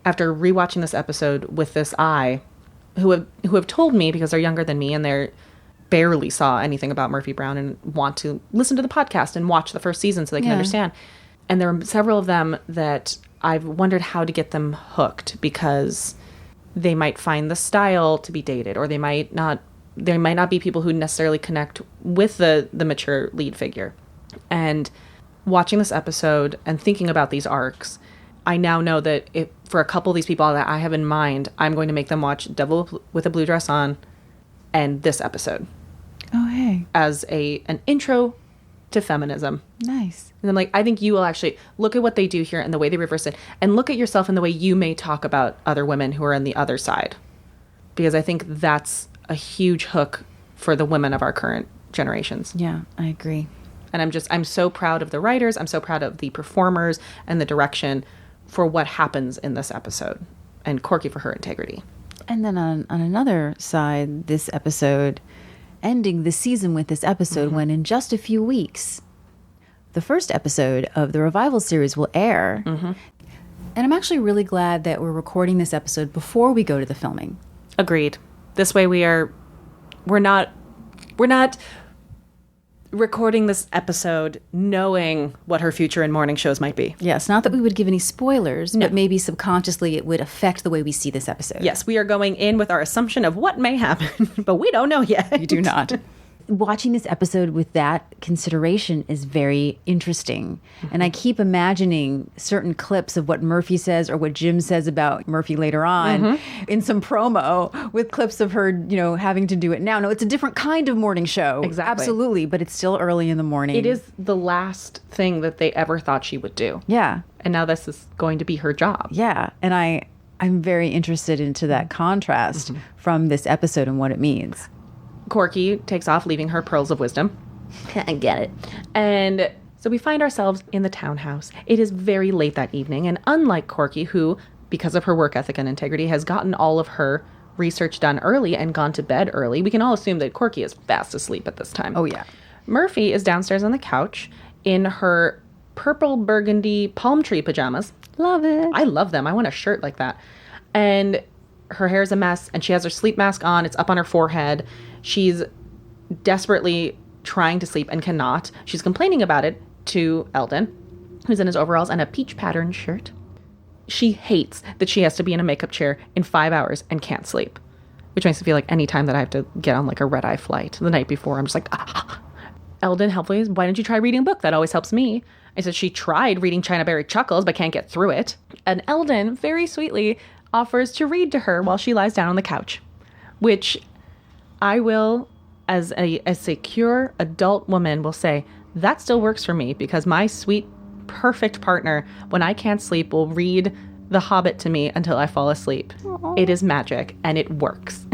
after rewatching this episode with this eye, who have told me, because they're younger than me and they're barely saw anything about Murphy Brown and want to listen to the podcast and watch the first season so they can understand. And there are several of them that I've wondered how to get them hooked, because they might find the style to be dated, or they might not be people who necessarily connect with the mature lead figure. And watching this episode and thinking about these arcs, I now know that if for a couple of these people that I have in mind, I'm going to make them watch Devil with a Blue Dress On and this episode. Oh, hey. As an intro to feminism. Nice. And I'm like, I think you will actually look at what they do here and the way they reverse it, and look at yourself in the way you may talk about other women who are on the other side. Because I think that's a huge hook for the women of our current generations. Yeah, I agree. And I'm so proud of the writers. I'm so proud of the performers and the direction for what happens in this episode. And Corky for her integrity. And then on another side, this episode, ending the season with this episode, when in just a few weeks, the first episode of the revival series will air. And I'm actually really glad that we're recording this episode before we go to the filming. Agreed. This way we're not recording this episode knowing what her future in morning shows might be. Yes, not that we would give any spoilers, but maybe subconsciously it would affect the way we see this episode. Yes, we are going in with our assumption of what may happen, but we don't know yet. You do not. Watching this episode with that consideration is very interesting. And I keep imagining certain clips of what Murphy says or what Jim says about Murphy later on in some promo, with clips of her, having to do it now. No, it's a different kind of morning show. Exactly. Absolutely. But it's still early in the morning. It is the last thing that they ever thought she would do. Yeah. And now this is going to be her job. Yeah. And I'm very interested into that contrast from this episode and what it means. Corky takes off, leaving her pearls of wisdom. I get it. And so we find ourselves in the townhouse. It is very late that evening, and unlike Corky, who, because of her work ethic and integrity, has gotten all of her research done early and gone to bed early, we can all assume that Corky is fast asleep at this time. Oh, yeah. Murphy is downstairs on the couch in her purple burgundy palm tree pajamas. Love it. I love them. I want a shirt like that. And her hair's a mess, and she has her sleep mask on. It's up on her forehead. She's desperately trying to sleep and cannot. She's complaining about it to Eldon, who's in his overalls and a peach patterned shirt. She hates that she has to be in a makeup chair in 5 hours and can't sleep, which makes me feel like any time that I have to get on like a red-eye flight the night before, I'm just like, Eldon, helpfully, why don't you try reading a book? That always helps me. I said she tried reading China Berry Chuckles, but can't get through it. And Eldon very sweetly offers to read to her while she lies down on the couch, which I will, as a secure adult woman, will say, that still works for me, because my sweet, perfect partner, when I can't sleep, will read The Hobbit to me until I fall asleep. Aww. It is magic, and it works.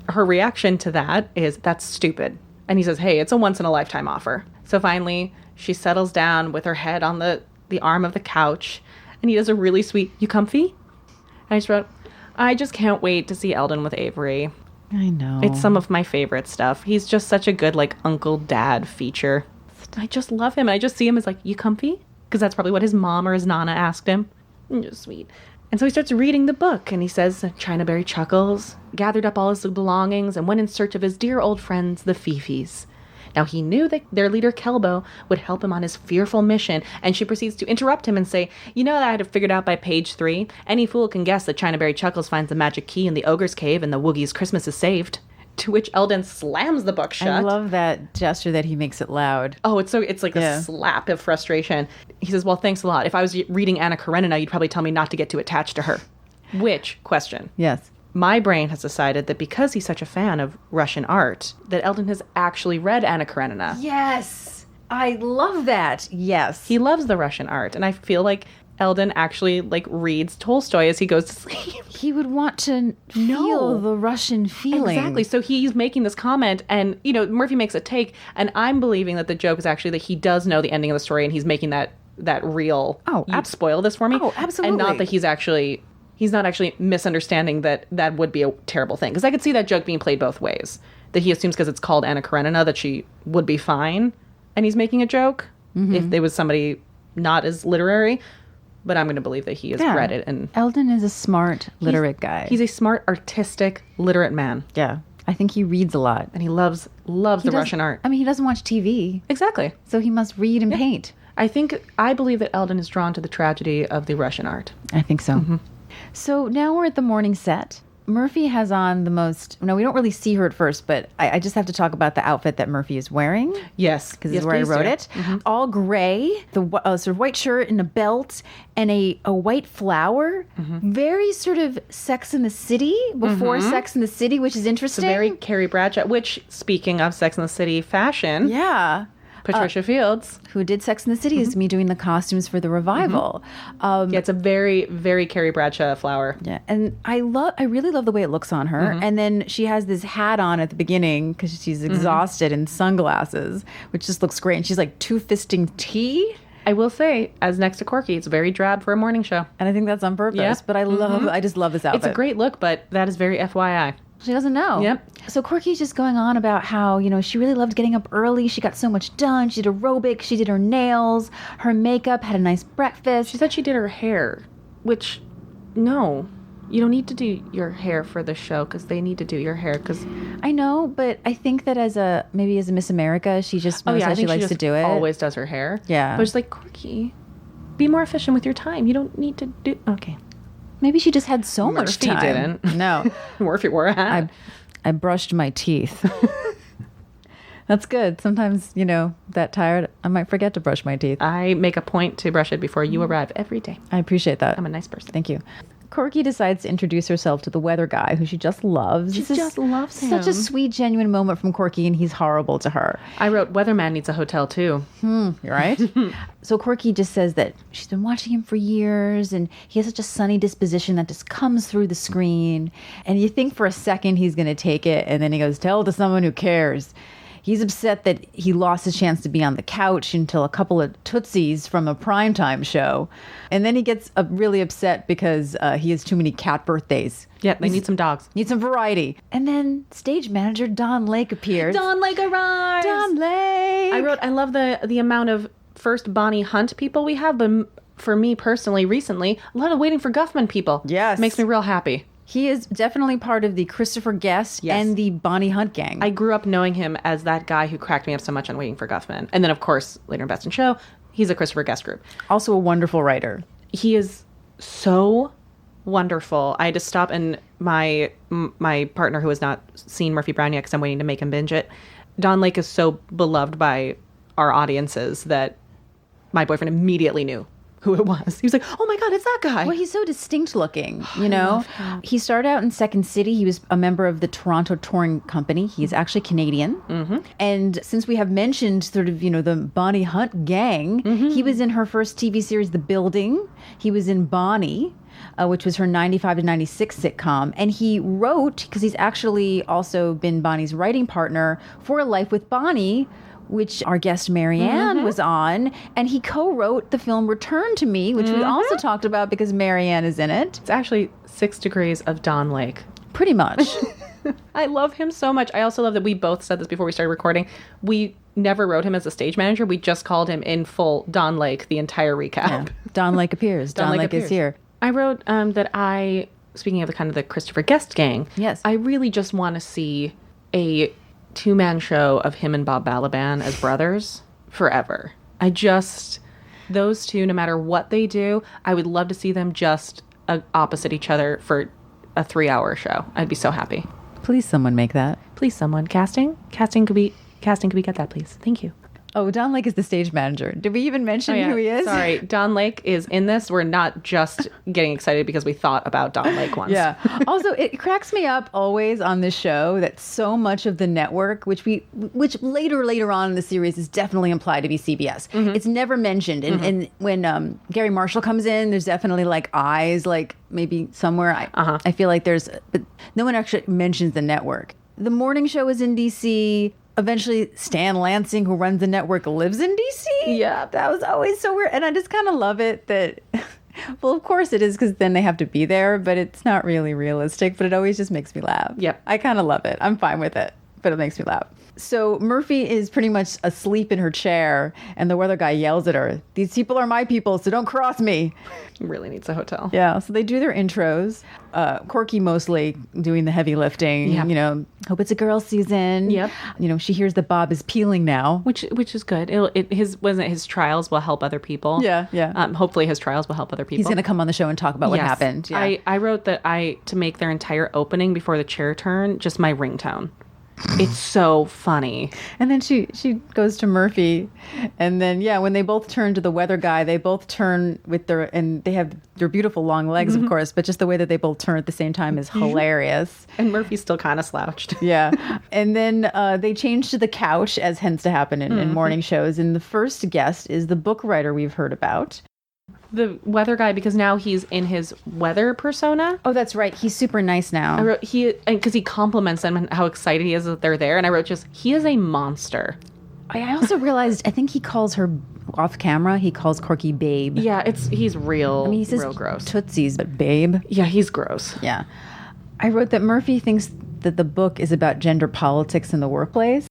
Her reaction to that is, that's stupid. And he says, hey, it's a once-in-a-lifetime offer. So finally, she settles down with her head on the arm of the couch, and he does a really sweet, you comfy? And I just wrote, I just can't wait to see Eldon with Avery. I know. It's some of my favorite stuff. He's just such a good, uncle dad feature. I just love him. And I just see him as you comfy? Because that's probably what his mom or his nana asked him. Just sweet. And so he starts reading the book, and he says, China Berry chuckles, gathered up all his belongings, and went in search of his dear old friends, the Fifis. Now he knew that their leader, Kelbo, would help him on his fearful mission, and she proceeds to interrupt him and say, you know that I had it figured out by page 3? Any fool can guess that China Berry Chuckles finds the magic key in the ogre's cave and the Woogie's Christmas is saved. To which Eldon slams the book shut. I love that gesture that he makes it loud. Oh, it's like a slap of frustration. He says, well, thanks a lot. If I was reading Anna Karenina, you'd probably tell me not to get too attached to her. Which, question. Yes. My brain has decided that because he's such a fan of Russian art, that Eldon has actually read Anna Karenina. Yes. I love that. Yes. He loves the Russian art. And I feel like Eldon actually reads Tolstoy as he goes to sleep. He would want to feel the Russian feeling. Exactly. So he's making this comment, and, Murphy makes a take, and I'm believing that the joke is actually that he does know the ending of the story, and he's making that real, you'd spoil this for me. Oh, absolutely. And not that he's actually he's not actually misunderstanding that that would be a terrible thing. Because I could see that joke being played both ways. That he assumes because it's called Anna Karenina that she would be fine, and he's making a joke if there was somebody not as literary. But I'm going to believe that he has read it. And Eldon is a smart, literate guy. he's a smart, artistic, literate man. yeah. I think he reads a lot. And he loves He the doesn't- Russian art. I mean, he doesn't watch TV, Exactly. so he must read and paint. I believe that Eldon is drawn to the tragedy of the Russian art. I think so. So now we're at the morning set. Murphy has on the most. No, we don't really see her at first, but I just have to talk about the outfit that Murphy is wearing. Yes. Because this is where I wrote it. All gray, the sort of white shirt and a belt and a white flower. Very sort of Sex in the City before Sex in the City, which is interesting. Very Carrie Bradshaw, which, speaking of Sex and the City fashion, yeah. Patricia Fields. Who did Sex in the City is me doing the costumes for the revival. Yeah, it's a very, very Carrie Bradshaw flower. Yeah, and I really love the way it looks on her. And then she has this hat on at the beginning because she's exhausted and sunglasses, which just looks great. And she's like two-fisting tea. I will say, as next to Corky, it's very drab for a morning show. And I think that's on purpose. Yeah. But I just love this outfit. It's a great look, but that is very FYI. She doesn't know. Yep. So Corky's just going on about how, she really loved getting up early. She got so much done. She did aerobics. She did her nails, her makeup, had a nice breakfast. She said she did her hair, which, no, you don't need to do your hair for the show because they need to do your hair because... I know, but I think that as a Miss America, she just knows how she likes to do it. Always does her hair. Yeah. But it's like, Corky, be more efficient with your time. You don't need to do... Okay. Maybe she just had so much Murphy time. didn't. No. Murphy wore a hat. I brushed my teeth. That's good. Sometimes, that tired, I might forget to brush my teeth. I make a point to brush it before you arrive every day. I appreciate that. I'm a nice person. Thank you. Corky decides to introduce herself to the weather guy, who she just loves. She just loves Such a him. sweet, genuine moment from Corky, and he's horrible to her. I wrote, Weatherman needs a hotel too. You're right. So Corky just says that she's been watching him for years, and he has such a sunny disposition that just comes through the screen. And you think for a second he's going to take it, and then he goes, "Tell it to someone who cares." He's upset that he lost his chance to be on the couch until a couple of Tootsies from a primetime show. And then he gets really upset because he has too many cat birthdays. Yeah, they need some dogs. Need some variety. And then stage manager Don Lake appears. Don Lake arrives. Don Lake! I wrote, I love the amount of first Bonnie Hunt people we have, but for me personally, recently, a lot of Waiting for Guffman people. Yes. Makes me real happy. He is definitely part of the Christopher Guest Yes. and the Bonnie Hunt gang. I grew up knowing him as that guy who cracked me up so much on Waiting for Guffman. And then, of course, later in Best in Show, he's a Christopher Guest group. Also a wonderful writer. He is so wonderful. I had to stop, and my partner, who has not seen Murphy Brown yet because I'm waiting to make him binge it, Don Lake is so beloved by our audiences that my boyfriend immediately knew who it was. He was like, "Oh my God, it's that guy." Well, he's so distinct looking, He started out in Second City. He was a member of the Toronto Touring Company. He's actually Canadian. Mm-hmm. And since we have mentioned sort of, the Bonnie Hunt gang, he was in her first TV series, The Building. He was in Bonnie, which was her 95 to 96 sitcom. And he wrote, because he's actually also been Bonnie's writing partner for A Life with Bonnie, which our guest Marianne was on, and he co-wrote the film Return to Me, which we also talked about because Marianne is in it. It's actually 6 degrees of Don Lake. Pretty much. I love him so much. I also love that we both said this before we started recording. We never wrote him as a stage manager. We just called him in full Don Lake the entire recap. Yeah. Don Lake appears. Don Lake is appears. here. I wrote that speaking of the kind of the Christopher Guest gang, Yes. I really just want to see a 2-man show of him and Bob Balaban as brothers forever. Those two, no matter what they do, I would love to see them just opposite each other for a 3-hour show. I'd be so happy. Please someone make that. Please, someone. Casting, could we get that, please? Thank you. Oh, Don Lake is the stage manager. Did we even mention who he is? Sorry, Don Lake is in this. We're not just getting excited because we thought about Don Lake once. Yeah. Also, it cracks me up always on this show that so much of the network, which later on in the series is definitely implied to be CBS. It's never mentioned. And when Gary Marshall comes in, there's definitely like eyes, like maybe somewhere. I feel like but no one actually mentions the network. The morning show is in DC. Eventually, Stan Lansing, who runs the network, lives in DC. Yeah. That was always so weird. And I just kind of love it that Well, of course it is, because then they have to be there, but it's not really realistic, but it always just makes me laugh. Yep. I kind of love it. I'm fine with it, but it makes me laugh. So Murphy is pretty much asleep in her chair, and the weather guy yells at her, "These people are my people, so don't cross me." Really needs a hotel. Yeah, so they do their intros. Corky mostly doing the heavy lifting. Yeah. You know, hope it's a girl season. Yep. You know, she hears that Bob is peeling now. Which is good. His trials will help other people. Yeah, yeah. Hopefully his trials will help other people. He's going to come on the show and talk about what Yes. happened. Yeah. I wrote that to make their entire opening before the chair turn just my ringtone. It's so funny. And then she goes to Murphy, and then when they both turn to the weather guy, they both turn with and they have their beautiful long legs, of course, but just the way that they both turn at the same time is hilarious. And Murphy's still kind of slouched. Yeah. And then they change to the couch, as tends to happen in morning shows. And the first guest is the book writer we've heard about. The weather guy, because now he's in his weather persona. Oh, that's right. He's super nice now. I wrote because he compliments them and how excited he is that they're there, and I wrote he is a monster. I also realized, I think he calls her off camera. He calls Corky babe. Yeah, he's real. I mean, he says real gross. Tootsies, but babe. Yeah, he's gross. Yeah. I wrote that Murphy thinks that the book is about gender politics in the workplace.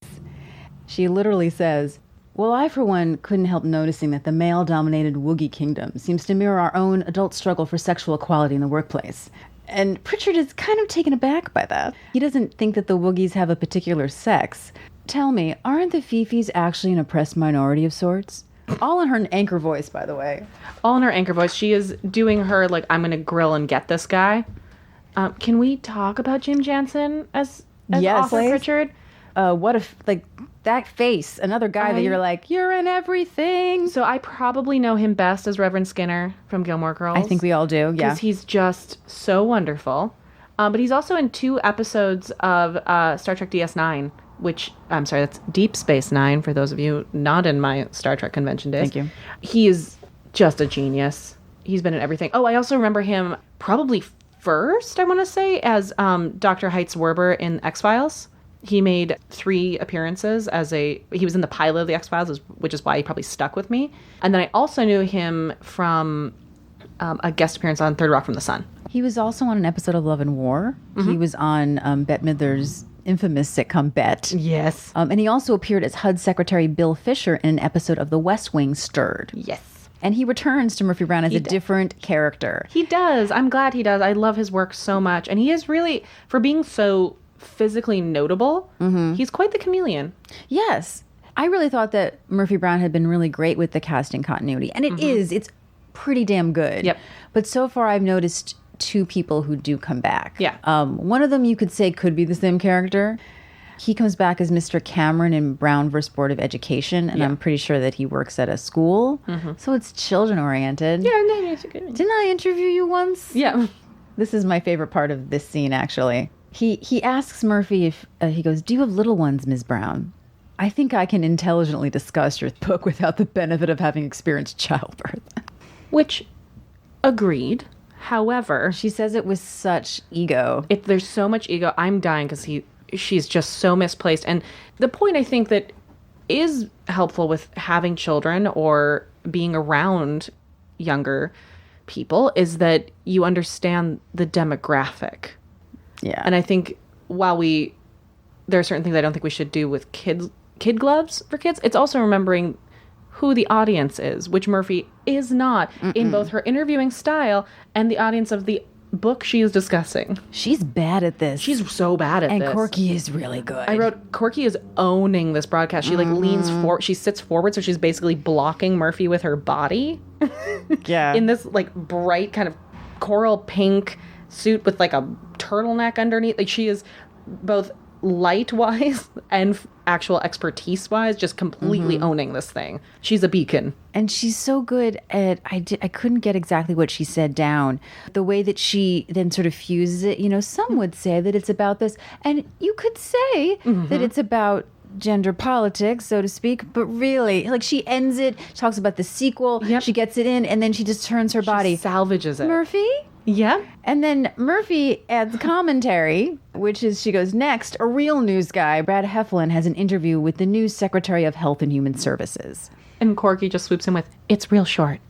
She literally says, "Well, I, for one, couldn't help noticing that the male-dominated Woogie kingdom seems to mirror our own adult struggle for sexual equality in the workplace." And Pritchard is kind of taken aback by that. He doesn't think that the Woogies have a particular sex. Tell me, aren't the Fifis actually an oppressed minority of sorts? All in her anchor voice, by the way. All in her anchor voice. She is doing her, I'm going to grill and get this guy. Can we talk about Jim Jansen as Yes, author please. Pritchard? What if, that face, another guy that you're like, you're in everything. So I probably know him best as Reverend Skinner from Gilmore Girls. I think we all do, yeah. Because he's just so wonderful. But he's also in 2 episodes of Star Trek DS9, which, I'm sorry, that's Deep Space Nine, for those of you not in my Star Trek convention days. Thank you. He is just a genius. He's been in everything. Oh, I also remember him probably first, I want to say, as Dr. Heitz Werber in X-Files. He made 3 appearances he was in the pilot of the X-Files, which is why he probably stuck with me. And then I also knew him from a guest appearance on Third Rock from the Sun. He was also on an episode of Love and War. He was on Bette Midler's infamous sitcom Bet. Yes. And he also appeared as HUD Secretary Bill Fisher in an episode of The West Wing, Stirred. Yes. And he returns to Murphy Brown as a different character. He does. I'm glad he does. I love his work so much. And he is really, for being so physically notable, he's quite the chameleon. Yes. I really thought that Murphy Brown had been really great with the casting continuity. And it is. It's pretty damn good. Yep. But so far I've noticed 2 people who do come back. Yeah. One of them you could say could be the same character. He comes back as Mr. Cameron in Brown vs. Board of Education, and I'm pretty sure that he works at a school. So it's children-oriented. Yeah, no, it's a good one. Didn't I interview you once? Yeah. This is my favorite part of this scene, actually. He asks Murphy if, he goes, "Do you have little ones, Ms. Brown? I think I can intelligently discuss your book without the benefit of having experienced childbirth." Which, agreed. However, She says it with such ego. there's so much ego. I'm dying because she's just so misplaced. And the point I think that is helpful with having children or being around younger people is that you understand the demographic. Yeah. And I think while there are certain things I don't think we should do with kid gloves for kids, it's also remembering who the audience is, which Murphy is not in both her interviewing style and the audience of the book she is discussing. She's bad at this. She's so bad at and this. Corky is really good. I wrote, Corky is owning this broadcast. She leans forward. She sits forward, so she's basically blocking Murphy with her body. Yeah. In this bright kind of coral pink suit with a turtleneck underneath. She is both light-wise and actual expertise-wise just completely owning this thing. She's a beacon. And she's so good at, I couldn't get exactly what she said down. The way that she then sort of fuses it, some would say that it's about this. And you could say that it's about gender politics, so to speak, but really, she ends it, talks about the sequel, she gets it in, and then she just turns her body. Salvages it. Murphy? Yeah. And then Murphy adds commentary, which is, she goes, next, a real news guy, Brad Heflin, has an interview with the new Secretary of Health and Human Services. And Corky just swoops in with, it's real short.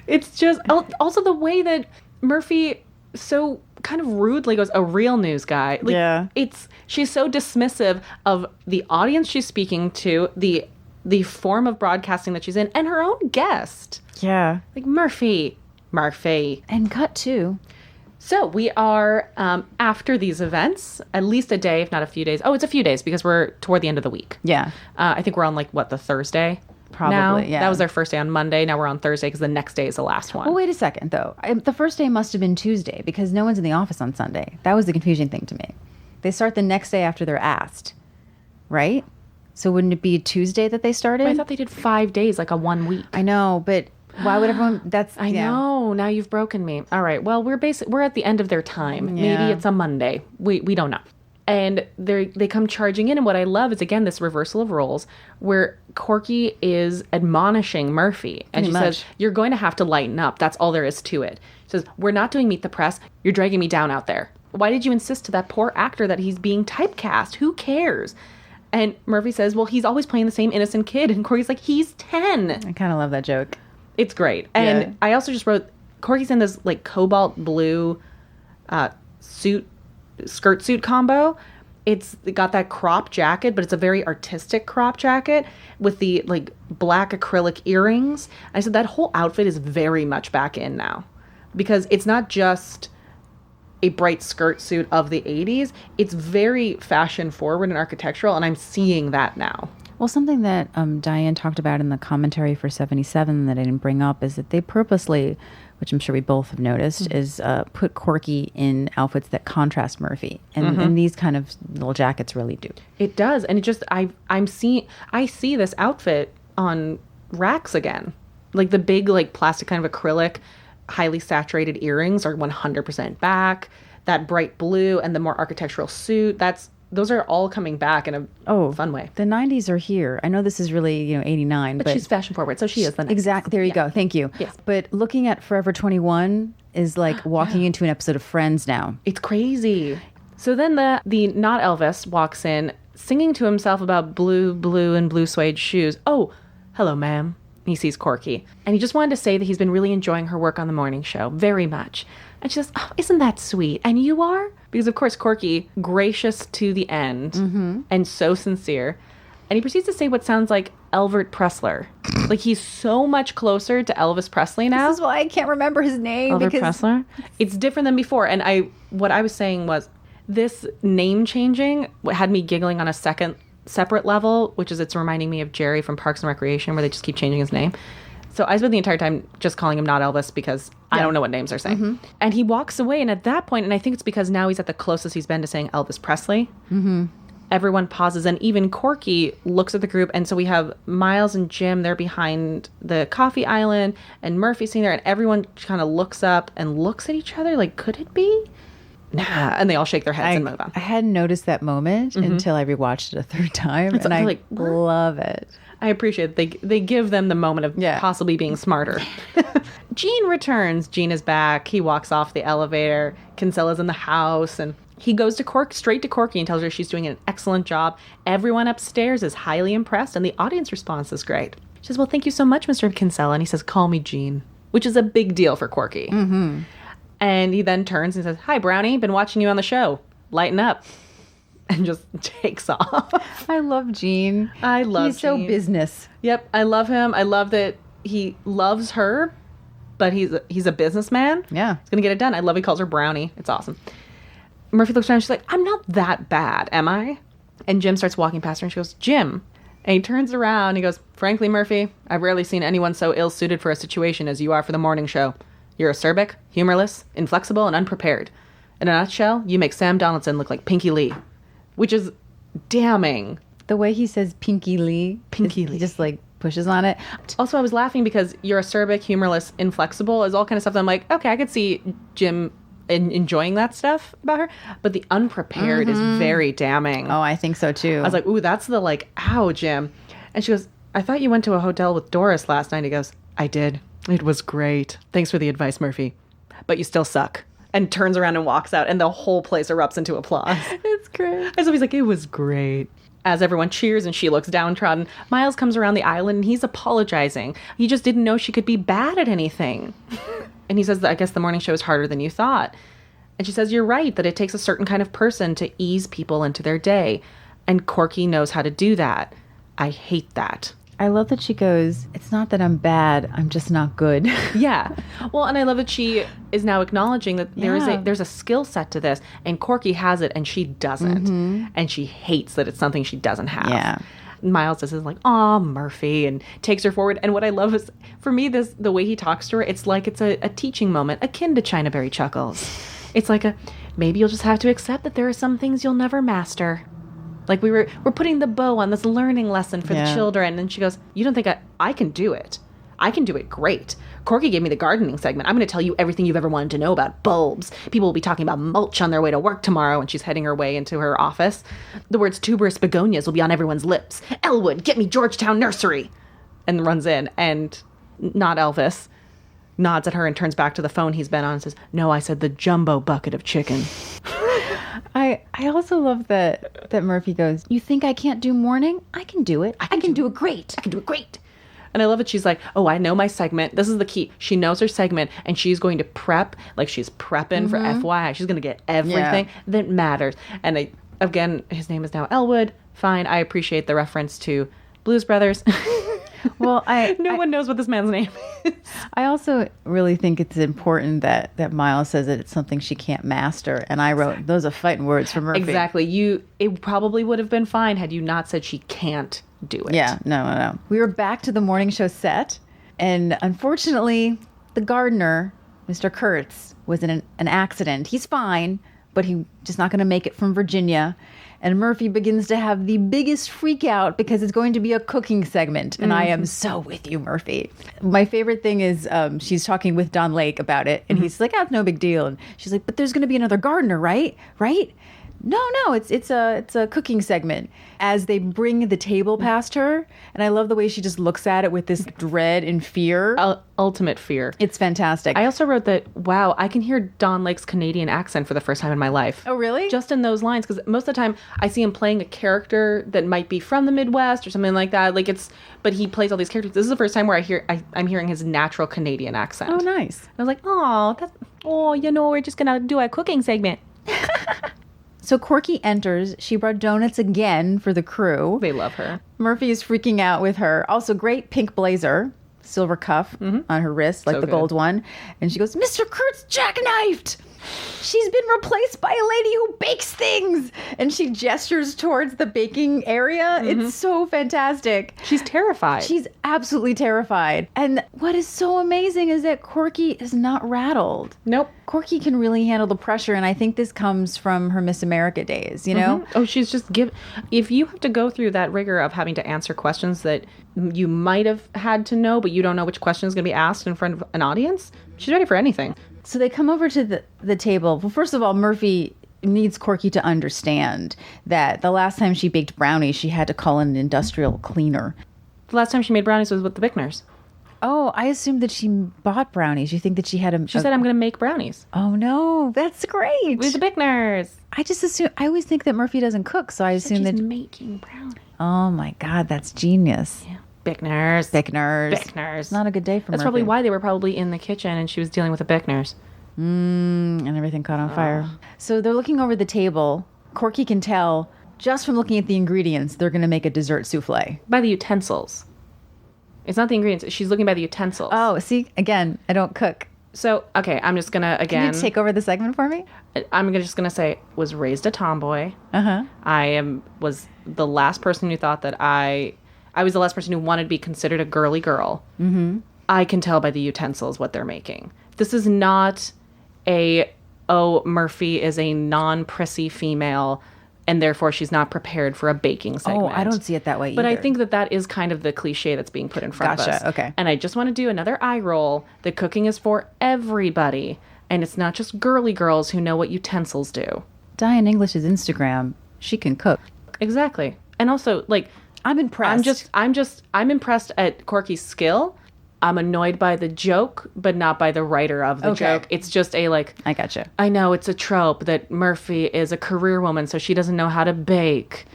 It's just also the way that Murphy so kind of rudely goes, a real news guy. Like, Yeah. She's so dismissive of the audience she's speaking to, the form of broadcasting that she's in, and her own guest. Yeah. Like, Murphy. And cut too. So we are after these events, at least a day, if not a few days. Oh, it's a few days because we're toward the end of the week. Yeah. I think we're on the Thursday? Probably, now? yeah. That was our first day on Monday. Now we're on Thursday because the next day is the last one. Well, wait a second, though. The first day must have been Tuesday because no one's in the office on Sunday. That was the confusing thing to me. They start the next day after they're asked, right? So wouldn't it be Tuesday that they started? I thought they did 5 days, like a 1 week. I know, but why would everyone? I know. Now you've broken me. All right. Well, we're at the end of their time. Yeah. Maybe it's a Monday. We don't know. And they come charging in, and what I love is again this reversal of roles, where Corky is admonishing Murphy, and she says, "You're going to have to lighten up. That's all there is to it." She says, "We're not doing Meet the Press. You're dragging me down out there. Why did you insist to that poor actor that he's being typecast? Who cares?" And Murphy says, "Well, he's always playing the same innocent kid," and Corky's like, "He's 10." I kind of love that joke. It's great. And Yeah. I also just wrote, Corky's in this like cobalt blue skirt suit combo. It's got that crop jacket, but it's a very artistic crop jacket with the like black acrylic earrings. I said that whole outfit is very much back in now because it's not just a bright skirt suit of the 80s. It's very fashion forward and architectural, and I'm seeing that now. Well, something that Diane talked about in the commentary for 77 that I didn't bring up is that they purposely, which I'm sure we both have noticed, is put Corky in outfits that contrast Murphy. And these kind of little jackets really do. It does. And it just, I see this outfit on racks again. Like the big, like plastic kind of acrylic, highly saturated earrings are 100% back. That bright blue and the more architectural suit, those are all coming back in a fun way. The 90s are here. I know this is really, 89, but She's fashion forward, so she is the next. exactly. There you go. Thank you. Yes. But looking at Forever 21 is like walking into an episode of Friends now. It's crazy. So then the not Elvis walks in singing to himself about blue and blue suede shoes. Oh, hello, ma'am. He sees Corky. And he just wanted to say that he's been really enjoying her work on the morning show very much. And she says, "Oh, isn't that sweet? And you are?" Because, of course, Corky, gracious to the end and so sincere. And he proceeds to say what sounds like Elvert Pressler. Like, he's so much closer to Elvis Presley now. This is why I can't remember his name. Elvert because Pressler? It's different than before. And what I was saying was this name changing had me giggling on a separate level, which is it's reminding me of Jerry from Parks and Recreation, where they just keep changing his name. So I spent the entire time just calling him not Elvis because I don't know what names they're saying. And he walks away, and at that point, and I think it's because now he's at the closest he's been to saying Elvis Presley, everyone pauses, and even Corky looks at the group, and so we have Miles and Jim, they're behind the coffee island, and Murphy's sitting there, and everyone kind of looks up and looks at each other like, could it be? Nah, and they all shake their heads and move on. I hadn't noticed that moment until I rewatched it a third time, and I like, what? love it. I appreciate it. They give them the moment of possibly being smarter. Gene returns. Gene is back. He walks off the elevator. Kinsella's in the house, and he goes to straight to Corky and tells her she's doing an excellent job. Everyone upstairs is highly impressed, and the audience response is great. She says, "Well, thank you so much, Mr. Kinsella." And he says, "Call me Gene," which is a big deal for Corky. And he then turns and says, "Hi, Brownie. Been watching you on the show. Lighten up." And just takes off. I love Gene. I love He's so Gene. business. Yep, I love him. I love that he loves her, but he's a businessman. Yeah. He's gonna get it done. I love he calls her Brownie. It's awesome. Murphy looks around and she's like, "I'm not that bad, am I?" And Jim starts walking past her and she goes, "Jim." And he turns around and he goes, "Frankly, Murphy, I've rarely seen anyone so ill-suited for a situation as you are for the morning show. You're acerbic, humorless, inflexible, and unprepared. In a nutshell, you make Sam Donaldson look like Pinky Lee." Which is damning. The way he says Pinky Lee. Pinky Lee. He just like pushes on it. Also, I was laughing because you're acerbic, humorless, inflexible is all kind of stuff that I'm like, okay, I could see Jim enjoying that stuff about her. But the unprepared is very damning. Oh, I think so too. I was like, ooh, that's the like, ow, Jim. And she goes, "I thought you went to a hotel with Doris last night." He goes, "I did. It was great. Thanks for the advice, Murphy. But you still suck. and turns around and walks out, and the whole place erupts into applause. It's great. And Sophie's like, it was great. As everyone cheers and she looks downtrodden, Miles comes around the island and he's apologizing. He just didn't know she could be bad at anything. And he says that I guess the morning show is harder than you thought. And she says, you're right, that it takes a certain kind of person to ease people into their day. And Corky knows how to do that. I hate that. I love that she goes, it's not that I'm bad, I'm just not good. Yeah. Well, and I love that she is now acknowledging that Yeah. there's a skill set to this, and Corky has it and she doesn't. And she hates that it's something she doesn't have. Yeah. Miles is like, "Aw, Murphy," and takes her forward. And what I love is, for me, the way he talks to her, it's like it's a teaching moment, akin to China Berry Chuckles. It's like maybe you'll just have to accept that there are some things you'll never master. Like we're putting the bow on this learning lesson for the children. And she goes, you don't think I can do it? I can do it great. Corky gave me the gardening segment. I'm going to tell you everything you've ever wanted to know about bulbs. People will be talking about mulch on their way to work tomorrow. And she's heading her way into her office. The words tuberous begonias will be on everyone's lips. Elwood, get me Georgetown Nursery. And runs in, and not Elvis nods at her and turns back to the phone he's been on and says, no, I said the jumbo bucket of chicken. I also love that Murphy goes, you think I can't do morning? I can do it. I can do it great. I can do it great. And I love it. She's like, oh, I know my segment. This is the key. She knows her segment, and she's going to prep like she's prepping for FYI. She's going to get everything that matters. And again, his name is now Elwood. Fine. I appreciate the reference to Blues Brothers. Well, no one knows what this man's name is. I also really think it's important that Miles says that it's something she can't master. And I wrote, those are fighting words for Murphy. Exactly. It probably would have been fine had you not said she can't do it. Yeah, no. We were back to the morning show set. And unfortunately, the gardener, Mr. Kurtz, was in an accident. He's fine, but he's just not going to make it from Virginia. And Murphy begins to have the biggest freak out because it's going to be a cooking segment. And I am so with you, Murphy. My favorite thing is she's talking with Don Lake about it. And he's like, it's no big deal. And she's like, but there's going to be another gardener, right? Right? No, it's a cooking segment. As they bring the table past her, and I love the way she just looks at it with this dread and fear. Ultimate fear. It's fantastic. I also wrote that, wow, I can hear Don Lake's Canadian accent for the first time in my life. Oh, really? Just in those lines, because most of the time I see him playing a character that might be from the Midwest or something like that. But he plays all these characters. This is the first time where I'm hearing his natural Canadian accent. Oh, nice. I was like, we're just gonna do a cooking segment. So Corky enters. She brought donuts again for the crew. They love her. Murphy is freaking out with her. Also, great pink blazer, silver cuff on her wrist, like So the good. gold one. And she goes, Mr. Kurtz jackknifed. She's been replaced by a lady who bakes things. And she gestures towards the baking area. It's so fantastic. She's terrified. She's absolutely terrified. And what is so amazing is that Corky is not rattled. Nope. Corky can really handle the pressure, and I think this comes from her Miss America days, you know? Oh, she's just if you have to go through that rigor of having to answer questions that you might have had to know, but you don't know which question is going to be asked in front of an audience, she's ready for anything. So they come over to the table. Well, first of all, Murphy needs Corky to understand that the last time she baked brownies, she had to call in an industrial cleaner. The last time she made brownies was with the Bickners. Oh, I assumed that she bought brownies. You think that she had a... She said, I'm going to make brownies. Oh, no. That's great. With the Bickners. I just assume... I always think that Murphy doesn't cook, so I assume that... She's making brownies. Oh, my God. That's genius. Yeah. Bickners. It's not a good day for That's Murphy. probably why they were probably in the kitchen and she was dealing with the Bickners. And everything caught on fire. So they're looking over the table. Corky can tell, just from looking at the ingredients, they're going to make a dessert souffle. By the utensils. It's not the ingredients. She's looking by the utensils. Oh, see? Again, I don't cook. So, okay, I'm just going to, Can you take over the segment for me? just going to say, was raised a tomboy. Uh-huh. Was the last person who thought that I was the last person who wanted to be considered a girly girl. Mm-hmm. I can tell by the utensils what they're making. This is not Murphy is a non-prissy female, and therefore she's not prepared for a baking segment. Oh, I don't see it that way either. But I think that is kind of the cliche that's being put in front of us. Okay. And I just want to do another eye roll that cooking is for everybody, and it's not just girly girls who know what utensils do. Diane English's Instagram, she can cook. Exactly. And also, like... I'm impressed. I'm impressed at Corky's skill, I'm annoyed by the joke, but not by the writer of the Okay. joke. It's just a like, I gotcha. I know it's a trope that Murphy is a career woman, so she doesn't know how to bake.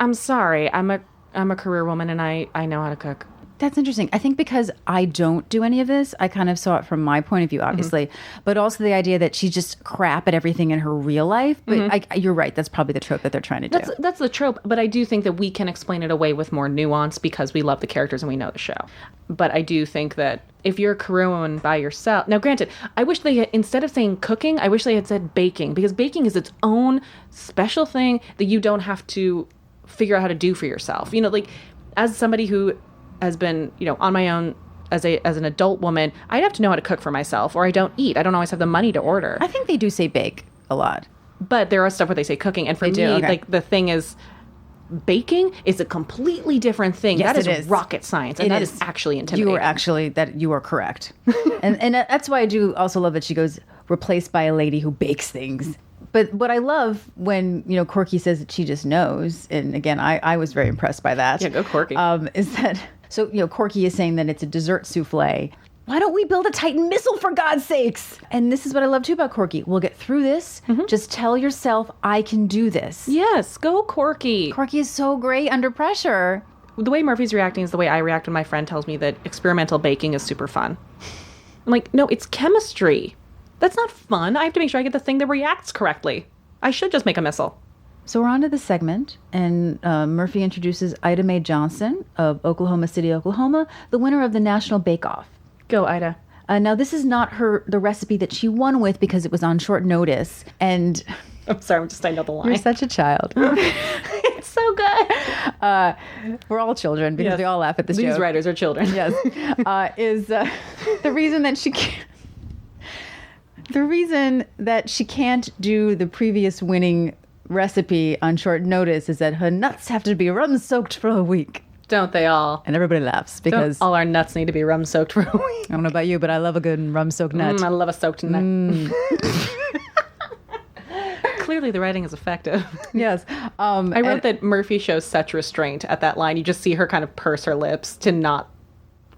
I'm sorry. I'm a career woman and I know how to cook. That's interesting. I think because I don't do any of this, I kind of saw it from my point of view, obviously, but also the idea that she's just crap at everything in her real life. But you're right. That's probably the trope that they're trying to do. That's the trope, but I do think that we can explain it away with more nuance because we love the characters and we know the show. But I do think that if you're a career woman by yourself, now granted, I wish they had, instead of saying cooking, I wish they had said baking, because baking is its own special thing that you don't have to figure out how to do for yourself. You know, like as somebody who has been, you know, on my own as an adult woman, I'd have to know how to cook for myself, or I don't eat. I don't always have the money to order. I think they do say bake a lot. But there are stuff where they say cooking, and for me, okay. like the thing is, baking is a completely different thing. Yes, that it is is. rocket science, and It that is. is actually intimidating. You are correct. and that's why I do also love that she goes replaced by a lady who bakes things. But what I love when, you know, Corky says that she just knows, and again, I was very impressed by that. Yeah, go Corky. Is that, so, you know, Corky is saying that it's a dessert souffle. Why don't we build a Titan missile, for God's sakes? And this is what I love too about Corky. We'll get through this. Just tell yourself, I can do this. Yes, go Corky. Corky is so great under pressure. The way Murphy's reacting is the way I react when my friend tells me that experimental baking is super fun. I'm like, no, it's chemistry. That's not fun. I have to make sure I get the thing that reacts correctly. I should just make a missile. So we're on to the segment, and Murphy introduces Ida Mae Johnson of Oklahoma City, Oklahoma, the winner of the National Bake Off. Go, Ida. Now, this is not the recipe that she won with because it was on short notice, and I'm sorry, I know the line. you're such a child. It's so good. We're all children because Yes. we all laugh at this These joke. writers are children. Yes, is the reason that she can't. The reason that she can't do the previous winning recipe on short notice is that her nuts have to be rum soaked for a week. Don't they all? And everybody laughs because Don't all our nuts need to be rum soaked for a week. I don't know about you, but I love a good rum soaked nut. I love a soaked nut. Clearly, the writing is effective. Yes. I wrote that Murphy shows such restraint at that line. You just see her kind of purse her lips to not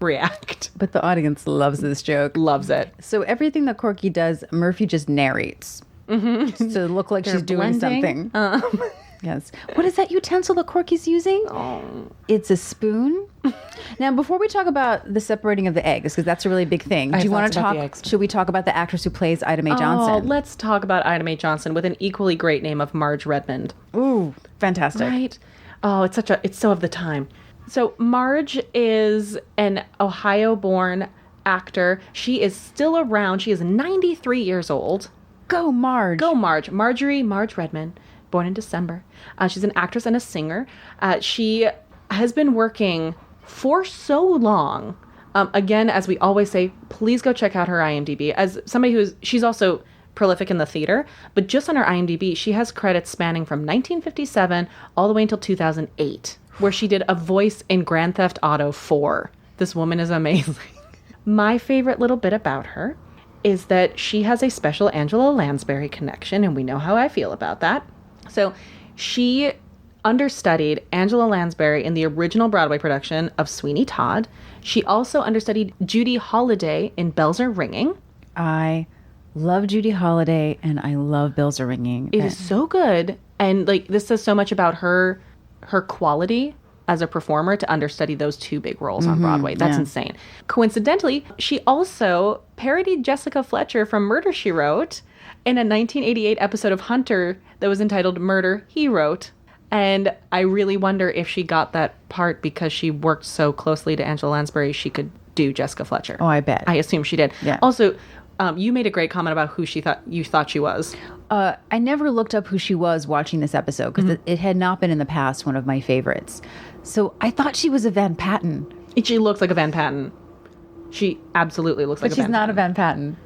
react. But the audience loves this joke. Loves it. So everything that Corky does, Murphy just narrates. Just to look like she's doing blending. something. Yes. What is that utensil that Corky's using? It's a spoon. Now, before we talk about the separating of the eggs, because that's a really big thing, do you want thoughts to about talk? the eggs. Should we talk about the actress who plays Ida Mae Oh, Johnson? let's talk about Ida Mae Johnson with an equally great name of Marge Redmond. Ooh, fantastic. Right? Oh, it's so of the time. So Marge is an Ohio-born actor. She is still around. She is 93 years old. Go, Marge. Go Marge. Marge Redmond, born in December. She's an actress and a singer. She has been working for so long. Again, as we always say, please go check out her IMDb. As somebody she's also prolific in the theater, but just on her IMDb, she has credits spanning from 1957 all the way until 2008, where she did a voice in Grand Theft Auto 4. This woman is amazing. My favorite little bit about her is that she has a special Angela Lansbury connection, and we know how I feel about that. So she understudied Angela Lansbury in the original Broadway production of Sweeney Todd. She also understudied Judy Holliday in Bells Are Ringing. I love Judy Holliday, and I love Bells Are Ringing. It is so good, and like this says so much about her quality as a performer to understudy those two big roles on Broadway. That's insane. Coincidentally, she also parodied Jessica Fletcher from Murder, She Wrote in a 1988 episode of Hunter that was entitled Murder, He Wrote. And I really wonder if she got that part because she worked so closely to Angela Lansbury, she could do Jessica Fletcher. Oh, I bet. I assume she did. Yeah. Also, you made a great comment about who you thought she was. I never looked up who she was watching this episode because it had not been in the past one of my favorites. So I thought she was a Van Patten. She looks like a Van Patten. She absolutely looks like a Van She's not Patten. a Van Patten.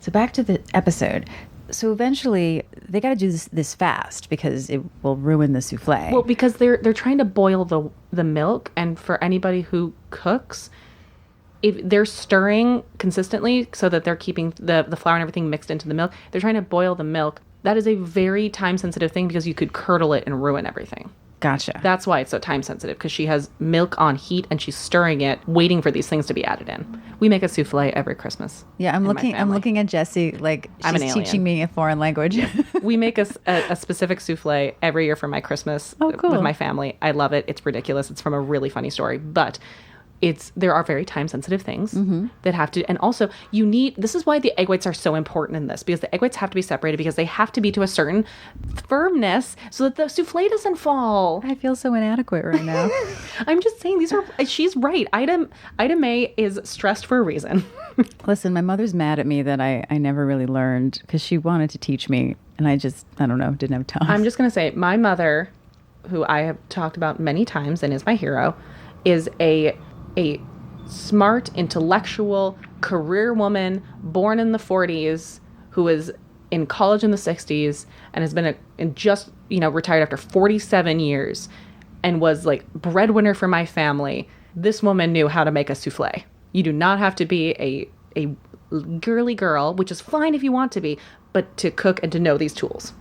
So back to the episode. So eventually they got to do this fast because it will ruin the souffle. Well, because they're trying to boil the milk, and for anybody who cooks, if they're stirring consistently so that they're keeping the flour and everything mixed into the milk, they're trying to boil the milk. That is a very time sensitive thing because you could curdle it and ruin everything. Gotcha. That's why it's so time sensitive, because she has milk on heat and she's stirring it, waiting for these things to be added in. We make a souffle every Christmas. Yeah, I'm in my looking family. at Jessie like I'm an she's alien. teaching me a foreign language. We make a specific souffle every year for my Christmas cool. with my family. I love it. It's ridiculous. It's from a really funny story, but there are very time sensitive things that have to, and also this is why the egg whites are so important in this, because the egg whites have to be separated because they have to be to a certain firmness so that the souffle doesn't fall. I feel so inadequate right now. I'm just saying she's right. Ida May is stressed for a reason. Listen, my mother's mad at me that I never really learned because she wanted to teach me and I don't know, didn't have time. I'm just going to say my mother, who I have talked about many times and is my hero, is a smart, intellectual, career woman born in the 40s who is in college in the 60s and has been retired after 47 years and was like breadwinner for my family. This woman knew how to make a souffle. You do not have to be a girly girl, which is fine if you want to be, but to cook and to know these tools.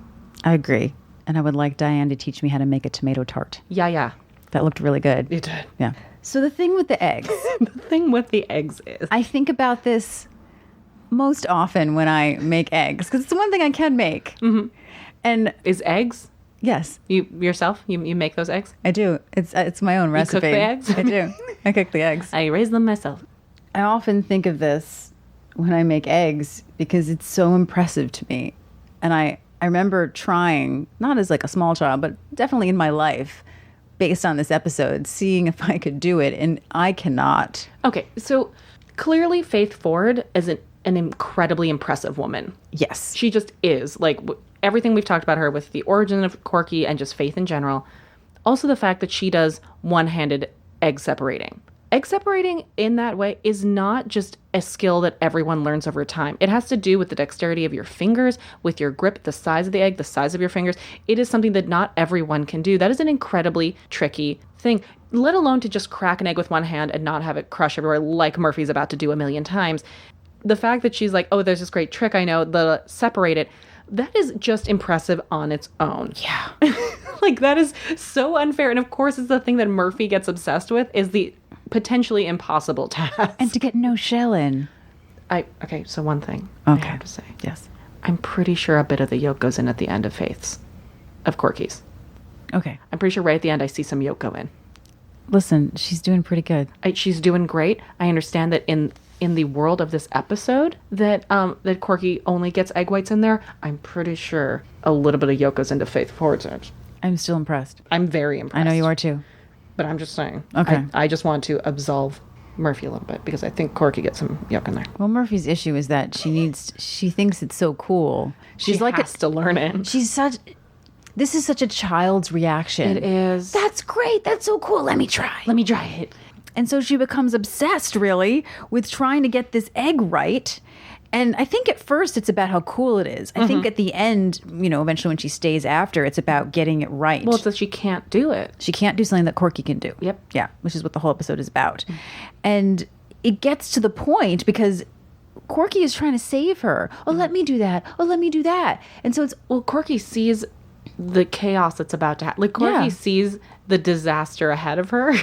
I agree. And I would like Diane to teach me how to make a tomato tart. Yeah. That looked really good. It did. Yeah. So the thing with the eggs, The thing with the eggs is... I think about this most often when I make eggs because it's the one thing I can make. Mm-hmm. And Is eggs? yes, You yourself? You make those eggs? I do. It's my own recipe. cook the eggs? I do. I cook the eggs. I raise them myself. I often think of this when I make eggs because it's so impressive to me. And I remember trying, not as like a small child, but definitely in my life, based on this episode, seeing if I could do it. And I cannot. Okay, so clearly Faith Ford is an incredibly impressive woman. Yes. She just is. Like everything we've talked about her with the origin of Corky and just Faith in general. Also the fact that she does one-handed egg separating. Egg separating in that way is not just a skill that everyone learns over time. It has to do with the dexterity of your fingers, with your grip, the size of the egg, the size of your fingers. It is something that not everyone can do. That is an incredibly tricky thing, let alone to just crack an egg with one hand and not have it crush everywhere like Murphy's about to do a million times. The fact that she's like, oh, there's this great trick I know, the separate it, that is just impressive on its own. Yeah. Like, that is so unfair. And of course, it's the thing that Murphy gets obsessed with is the potentially impossible task. And to get no shell in. Okay, so one thing Okay. I have to say. Yes. I'm pretty sure a bit of the yolk goes in at the end of Faith's, of Corky's. Okay. I'm pretty sure right at the end I see some yolk go in. Listen, she's doing pretty good. She's doing great. I understand that in the world of this episode that that Corky only gets egg whites in there. I'm pretty sure a little bit of yolk goes into Faith Ford's eggs. I'm still impressed. I'm very impressed. I know you are too. But I'm just saying. Okay. I just want to absolve Murphy a little bit because I think Corky gets some yolk in there. Well, Murphy's issue is that she thinks it's so cool. She's She like has to learn it. This is such a child's reaction. It is. That's great. That's so cool. Let me try. Let me try it. And so she becomes obsessed, really, with trying to get this egg right. And I think at first it's about how cool it is. I think at the end, eventually when she stays after, it's about getting it right. Well, it's that she can't do it. She can't do something that Corky can do. Yep. Yeah, which is what the whole episode is about. And it gets to the point because Corky is trying to save her. Oh, let me do that. Oh, let me do that. And so Corky sees the chaos that's about to happen. Like, Corky Yeah. sees the disaster ahead of her.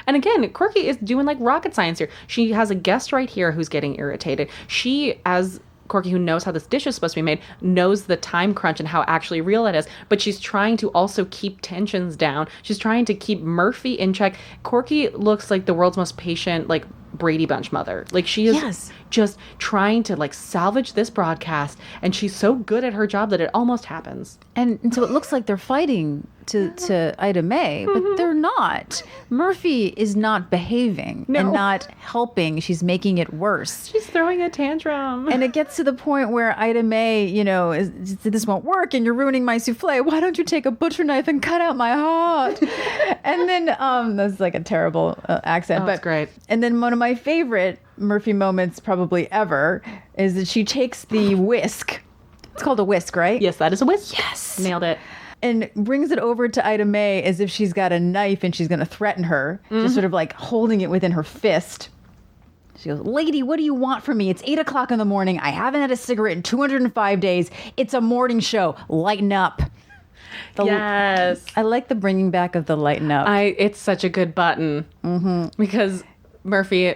And again, Corky is doing like rocket science here. She has a guest right here who's getting irritated. She, as Corky, who knows how this dish is supposed to be made, knows the time crunch and how actually real it is. But she's trying to also keep tensions down. She's trying to keep Murphy in check. Corky looks like the world's most patient, like, Brady Bunch mother. Like, she is Yes. just trying to like salvage this broadcast, and she's so good at her job that it almost happens. And so it looks like they're fighting to Ida May, but they're not. Murphy is not behaving and not helping. She's making it worse. She's throwing a tantrum. And it gets to the point where Ida May, this won't work and you're ruining my souffle. Why don't you take a butcher knife and cut out my heart? And then, that's like a terrible accent. That's great. And then one of my favorite Murphy moments probably ever is that she takes the whisk. It's called a whisk, right? Yes, that is a whisk. Yes. Nailed it. And brings it over to Ida May as if she's got a knife and she's going to threaten her, just sort of like holding it within her fist. She goes, lady, what do you want from me? It's 8 o'clock in the morning. I haven't had a cigarette in 205 days. It's a morning show. Lighten up. Yes. I like the bringing back of the lighten up. It's such a good button. Because Murphy,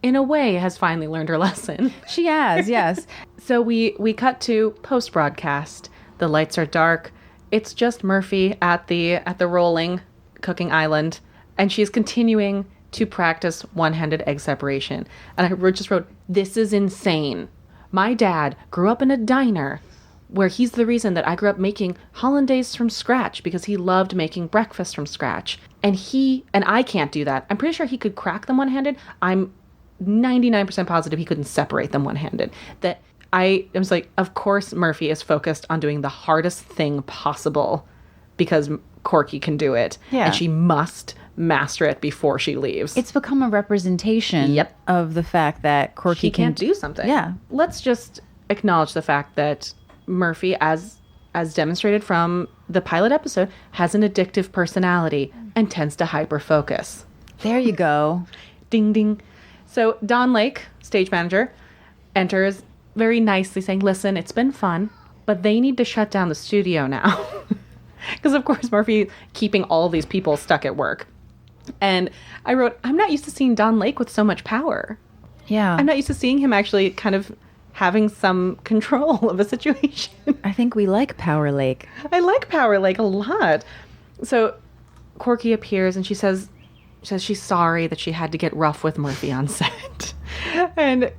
in a way, has finally learned her lesson. She has, yes. So we cut to post-broadcast. The lights are dark. It's just Murphy at the rolling cooking island. And she's continuing to practice one-handed egg separation. And I just wrote, this is insane. My dad grew up in a diner where he's the reason that I grew up making hollandaise from scratch because he loved making breakfast from scratch. And I can't do that. I'm pretty sure he could crack them one-handed. I'm 99% positive he couldn't separate them one-handed. I was like, of course Murphy is focused on doing the hardest thing possible because Corky can do it. Yeah. And she must master it before she leaves. It's become a representation of the fact that Corky She can't do something. Yeah. Let's just acknowledge the fact that Murphy, as demonstrated from the pilot episode, has an addictive personality and tends to hyper-focus. There you go. Ding, ding. So Don Lake, stage manager, enters very nicely saying, listen, it's been fun, but they need to shut down the studio now. Because, of course, Murphy keeping all these people stuck at work. And I wrote, I'm not used to seeing Don Lake with so much power. Yeah. I'm not used to seeing him actually kind of having some control of a situation. I think we like Power Lake. I like Power Lake a lot. So Corky appears and she says she's sorry that she had to get rough with Murphy on set. And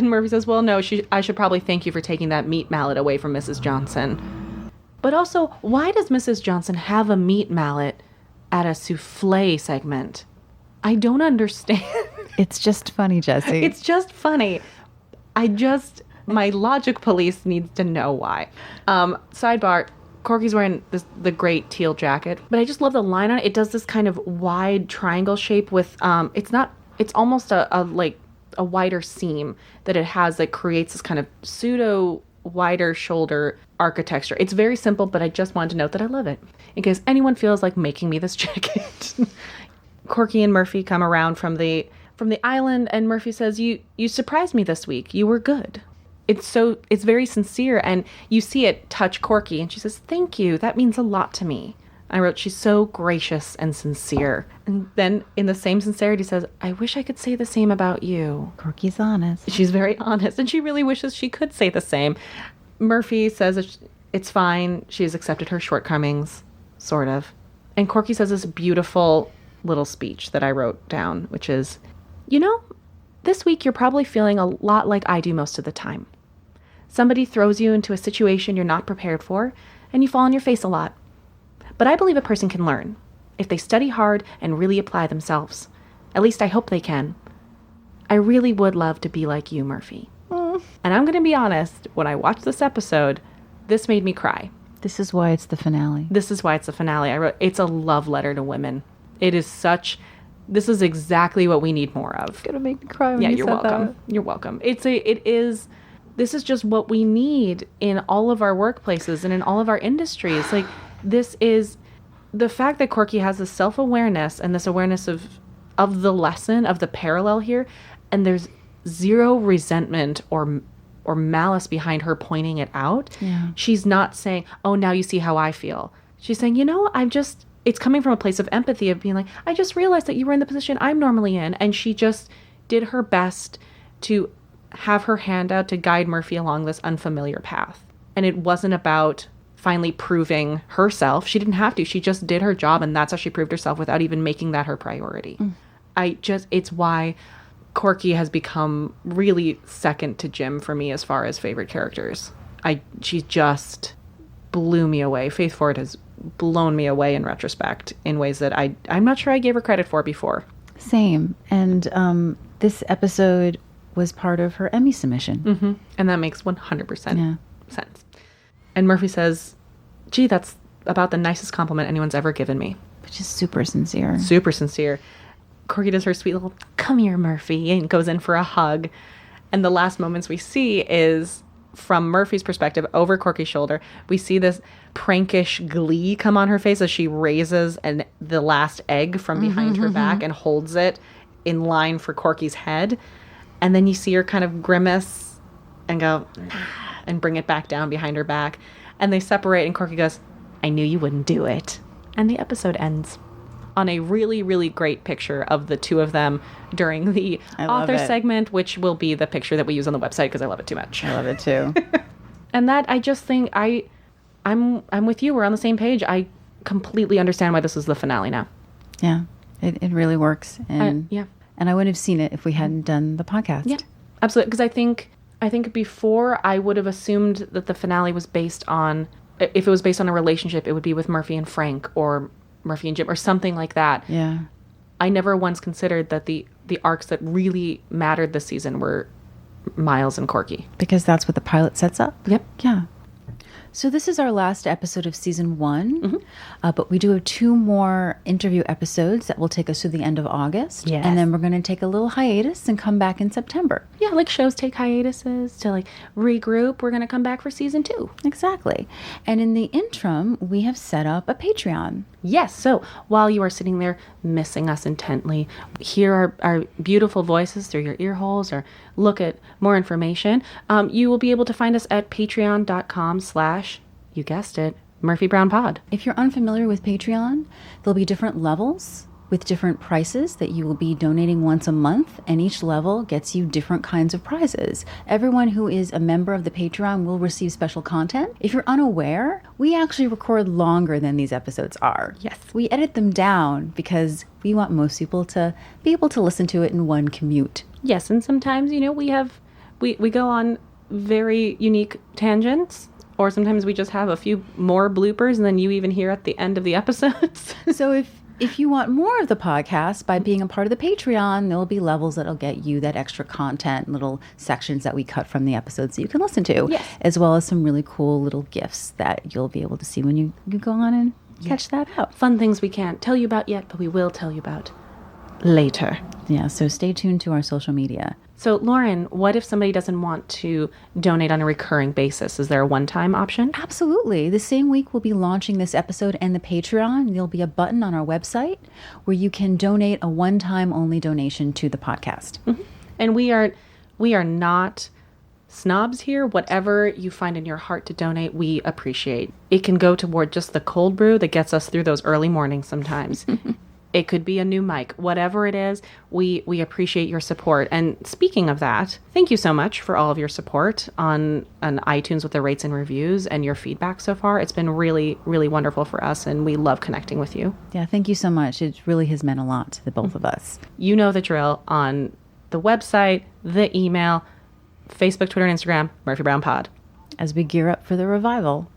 Murphy says, well, no, I should probably thank you for taking that meat mallet away from Mrs. Johnson. But also, why does Mrs. Johnson have a meat mallet at a souffle segment? I don't understand. It's just funny, Jesse. It's just funny. My logic police needs to know why. Sidebar, Corky's wearing the great teal jacket, but I just love the line on it. It does this kind of wide triangle shape with, it's almost a wider seam that it has that creates this kind of pseudo wider shoulder architecture. It's very simple, but I just wanted to note that I love it in case anyone feels like making me this jacket. Corky and Murphy come around from the island, and Murphy says, you surprised me this week. You were good. It's very sincere, and you see it touch Corky, and she says, thank you. That means a lot to me. I wrote, she's so gracious and sincere. And then in the same sincerity says, I wish I could say the same about you. Corky's honest. She's very honest, and she really wishes she could say the same. Murphy says it's fine. She has accepted her shortcomings, sort of. And Corky says this beautiful little speech that I wrote down, which is, this week you're probably feeling a lot like I do most of the time. Somebody throws you into a situation you're not prepared for, and you fall on your face a lot. But I believe a person can learn if they study hard and really apply themselves. At least I hope they can. I really would love to be like you, Murphy. And I'm going to be honest, when I watched this episode, this made me cry. This is why it's the finale. I wrote, it's a love letter to women. This is exactly what we need more of. It's going to make me cry when you you're said welcome. that. You're welcome. This is just what we need in all of our workplaces and in all of our industries. Like, this is the fact that Corky has this self-awareness and this awareness of the lesson, of the parallel here, and there's zero resentment or malice behind her pointing it out. Yeah. She's not saying, oh, now you see how I feel. She's saying, it's coming from a place of empathy, of being like, I just realized that you were in the position I'm normally in. And she just did her best to have her hand out to guide Murphy along this unfamiliar path. And it wasn't about finally proving herself. She didn't have to. She just did her job, and that's how she proved herself without even making that her priority. It's why Corky has become really second to Jim for me as far as favorite characters. She just blew me away. Faith Ford has blown me away in retrospect in ways that I'm not sure I gave her credit for before. Same. And this episode was part of her Emmy submission. Mm-hmm. And that makes 100% sense. And Murphy says, gee, that's about the nicest compliment anyone's ever given me. Which is super sincere. Super sincere. Corky does her sweet little, come here, Murphy, and goes in for a hug. And the last moments we see is from Murphy's perspective over Corky's shoulder. We see this prankish glee come on her face as she raises the last egg from behind her back and holds it in line for Corky's head. And then you see her kind of grimace and go, and bring it back down behind her back. And they separate, and Corky goes, I knew you wouldn't do it. And the episode ends on a really, really great picture of the two of them during the author segment, which will be the picture that we use on the website because I love it too much. I love it too. And that, I just think I'm with you. We're on the same page. I completely understand why this is the finale now. Yeah, it really works. And yeah. And I wouldn't have seen it if we hadn't done the podcast. Yeah, absolutely. Because I think before I would have assumed that the finale was based on, if it was based on a relationship, it would be with Murphy and Frank or Murphy and Jim or something like that. Yeah. I never once considered that the arcs that really mattered this season were Miles and Corky. Because that's what the pilot sets up. Yep. Yeah. So this is our last episode of season 1, but we do have 2 more interview episodes that will take us to the end of August. Yes. And then we're going to take a little hiatus and come back in September. Yeah, like shows take hiatuses to like regroup. We're going to come back for season 2. Exactly. And in the interim, we have set up a Patreon. Yes. So while you are sitting there missing us intently, hear our beautiful voices through your ear holes or look at more information, you will be able to find us at patreon.com/ you guessed it, Murphy Brown Pod. If you're unfamiliar with Patreon, there'll be different levels with different prices that you will be donating once a month, and each level gets you different kinds of prizes. Everyone who is a member of the Patreon will receive special content. If you're unaware, we actually record longer than these episodes are. Yes. We edit them down because we want most people to be able to listen to it in one commute. Yes, and sometimes, we go on very unique tangents, or sometimes we just have a few more bloopers than you even hear at the end of the episodes. So if you want more of the podcast by being a part of the Patreon, there'll be levels that'll get you that extra content, little sections that we cut from the episodes that you can listen to, Yes. as well as some really cool little gifts that you'll be able to see when you go on and catch that out. Fun things we can't tell you about yet, but we will tell you about later. Yeah, so stay tuned to our social media. So, Lauren, what if somebody doesn't want to donate on a recurring basis? Is there a one-time option? Absolutely. The same week we'll be launching this episode and the Patreon. There'll be a button on our website where you can donate a one-time only donation to the podcast. Mm-hmm. And we are not snobs here. Whatever you find in your heart to donate, we appreciate. It can go toward just the cold brew that gets us through those early mornings sometimes. It could be a new mic. Whatever it is, we appreciate your support. And speaking of that, thank you so much for all of your support on iTunes with the rates and reviews and your feedback so far. It's been really, really wonderful for us, and we love connecting with you. Yeah, thank you so much. It really has meant a lot to the both of us. You know the drill on the website, the email, Facebook, Twitter, and Instagram, Murphy Brown Pod. As we gear up for the revival.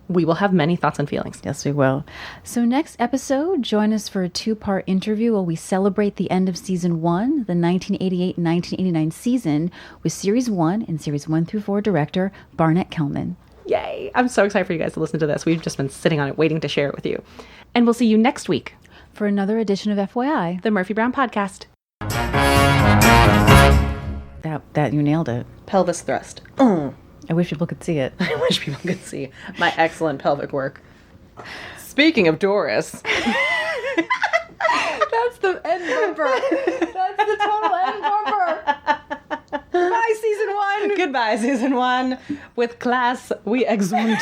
We will have many thoughts and feelings. Yes, we will. So next episode, join us for a 2-part interview where we celebrate the end of season 1, the 1988-1989 season, with series 1 and series 1 through 4 director Barnett Kellman. Yay! I'm so excited for you guys to listen to this. We've just been sitting on it, waiting to share it with you. And we'll see you next week for another edition of FYI, the Murphy Brown Podcast. That you nailed it. Pelvis thrust. I wish people could see it. I wish people could see my excellent pelvic work. Speaking of Doris. That's the end bumper. That's the total end bumper. Bye, season 1. Goodbye, season 1. With class, we exunt.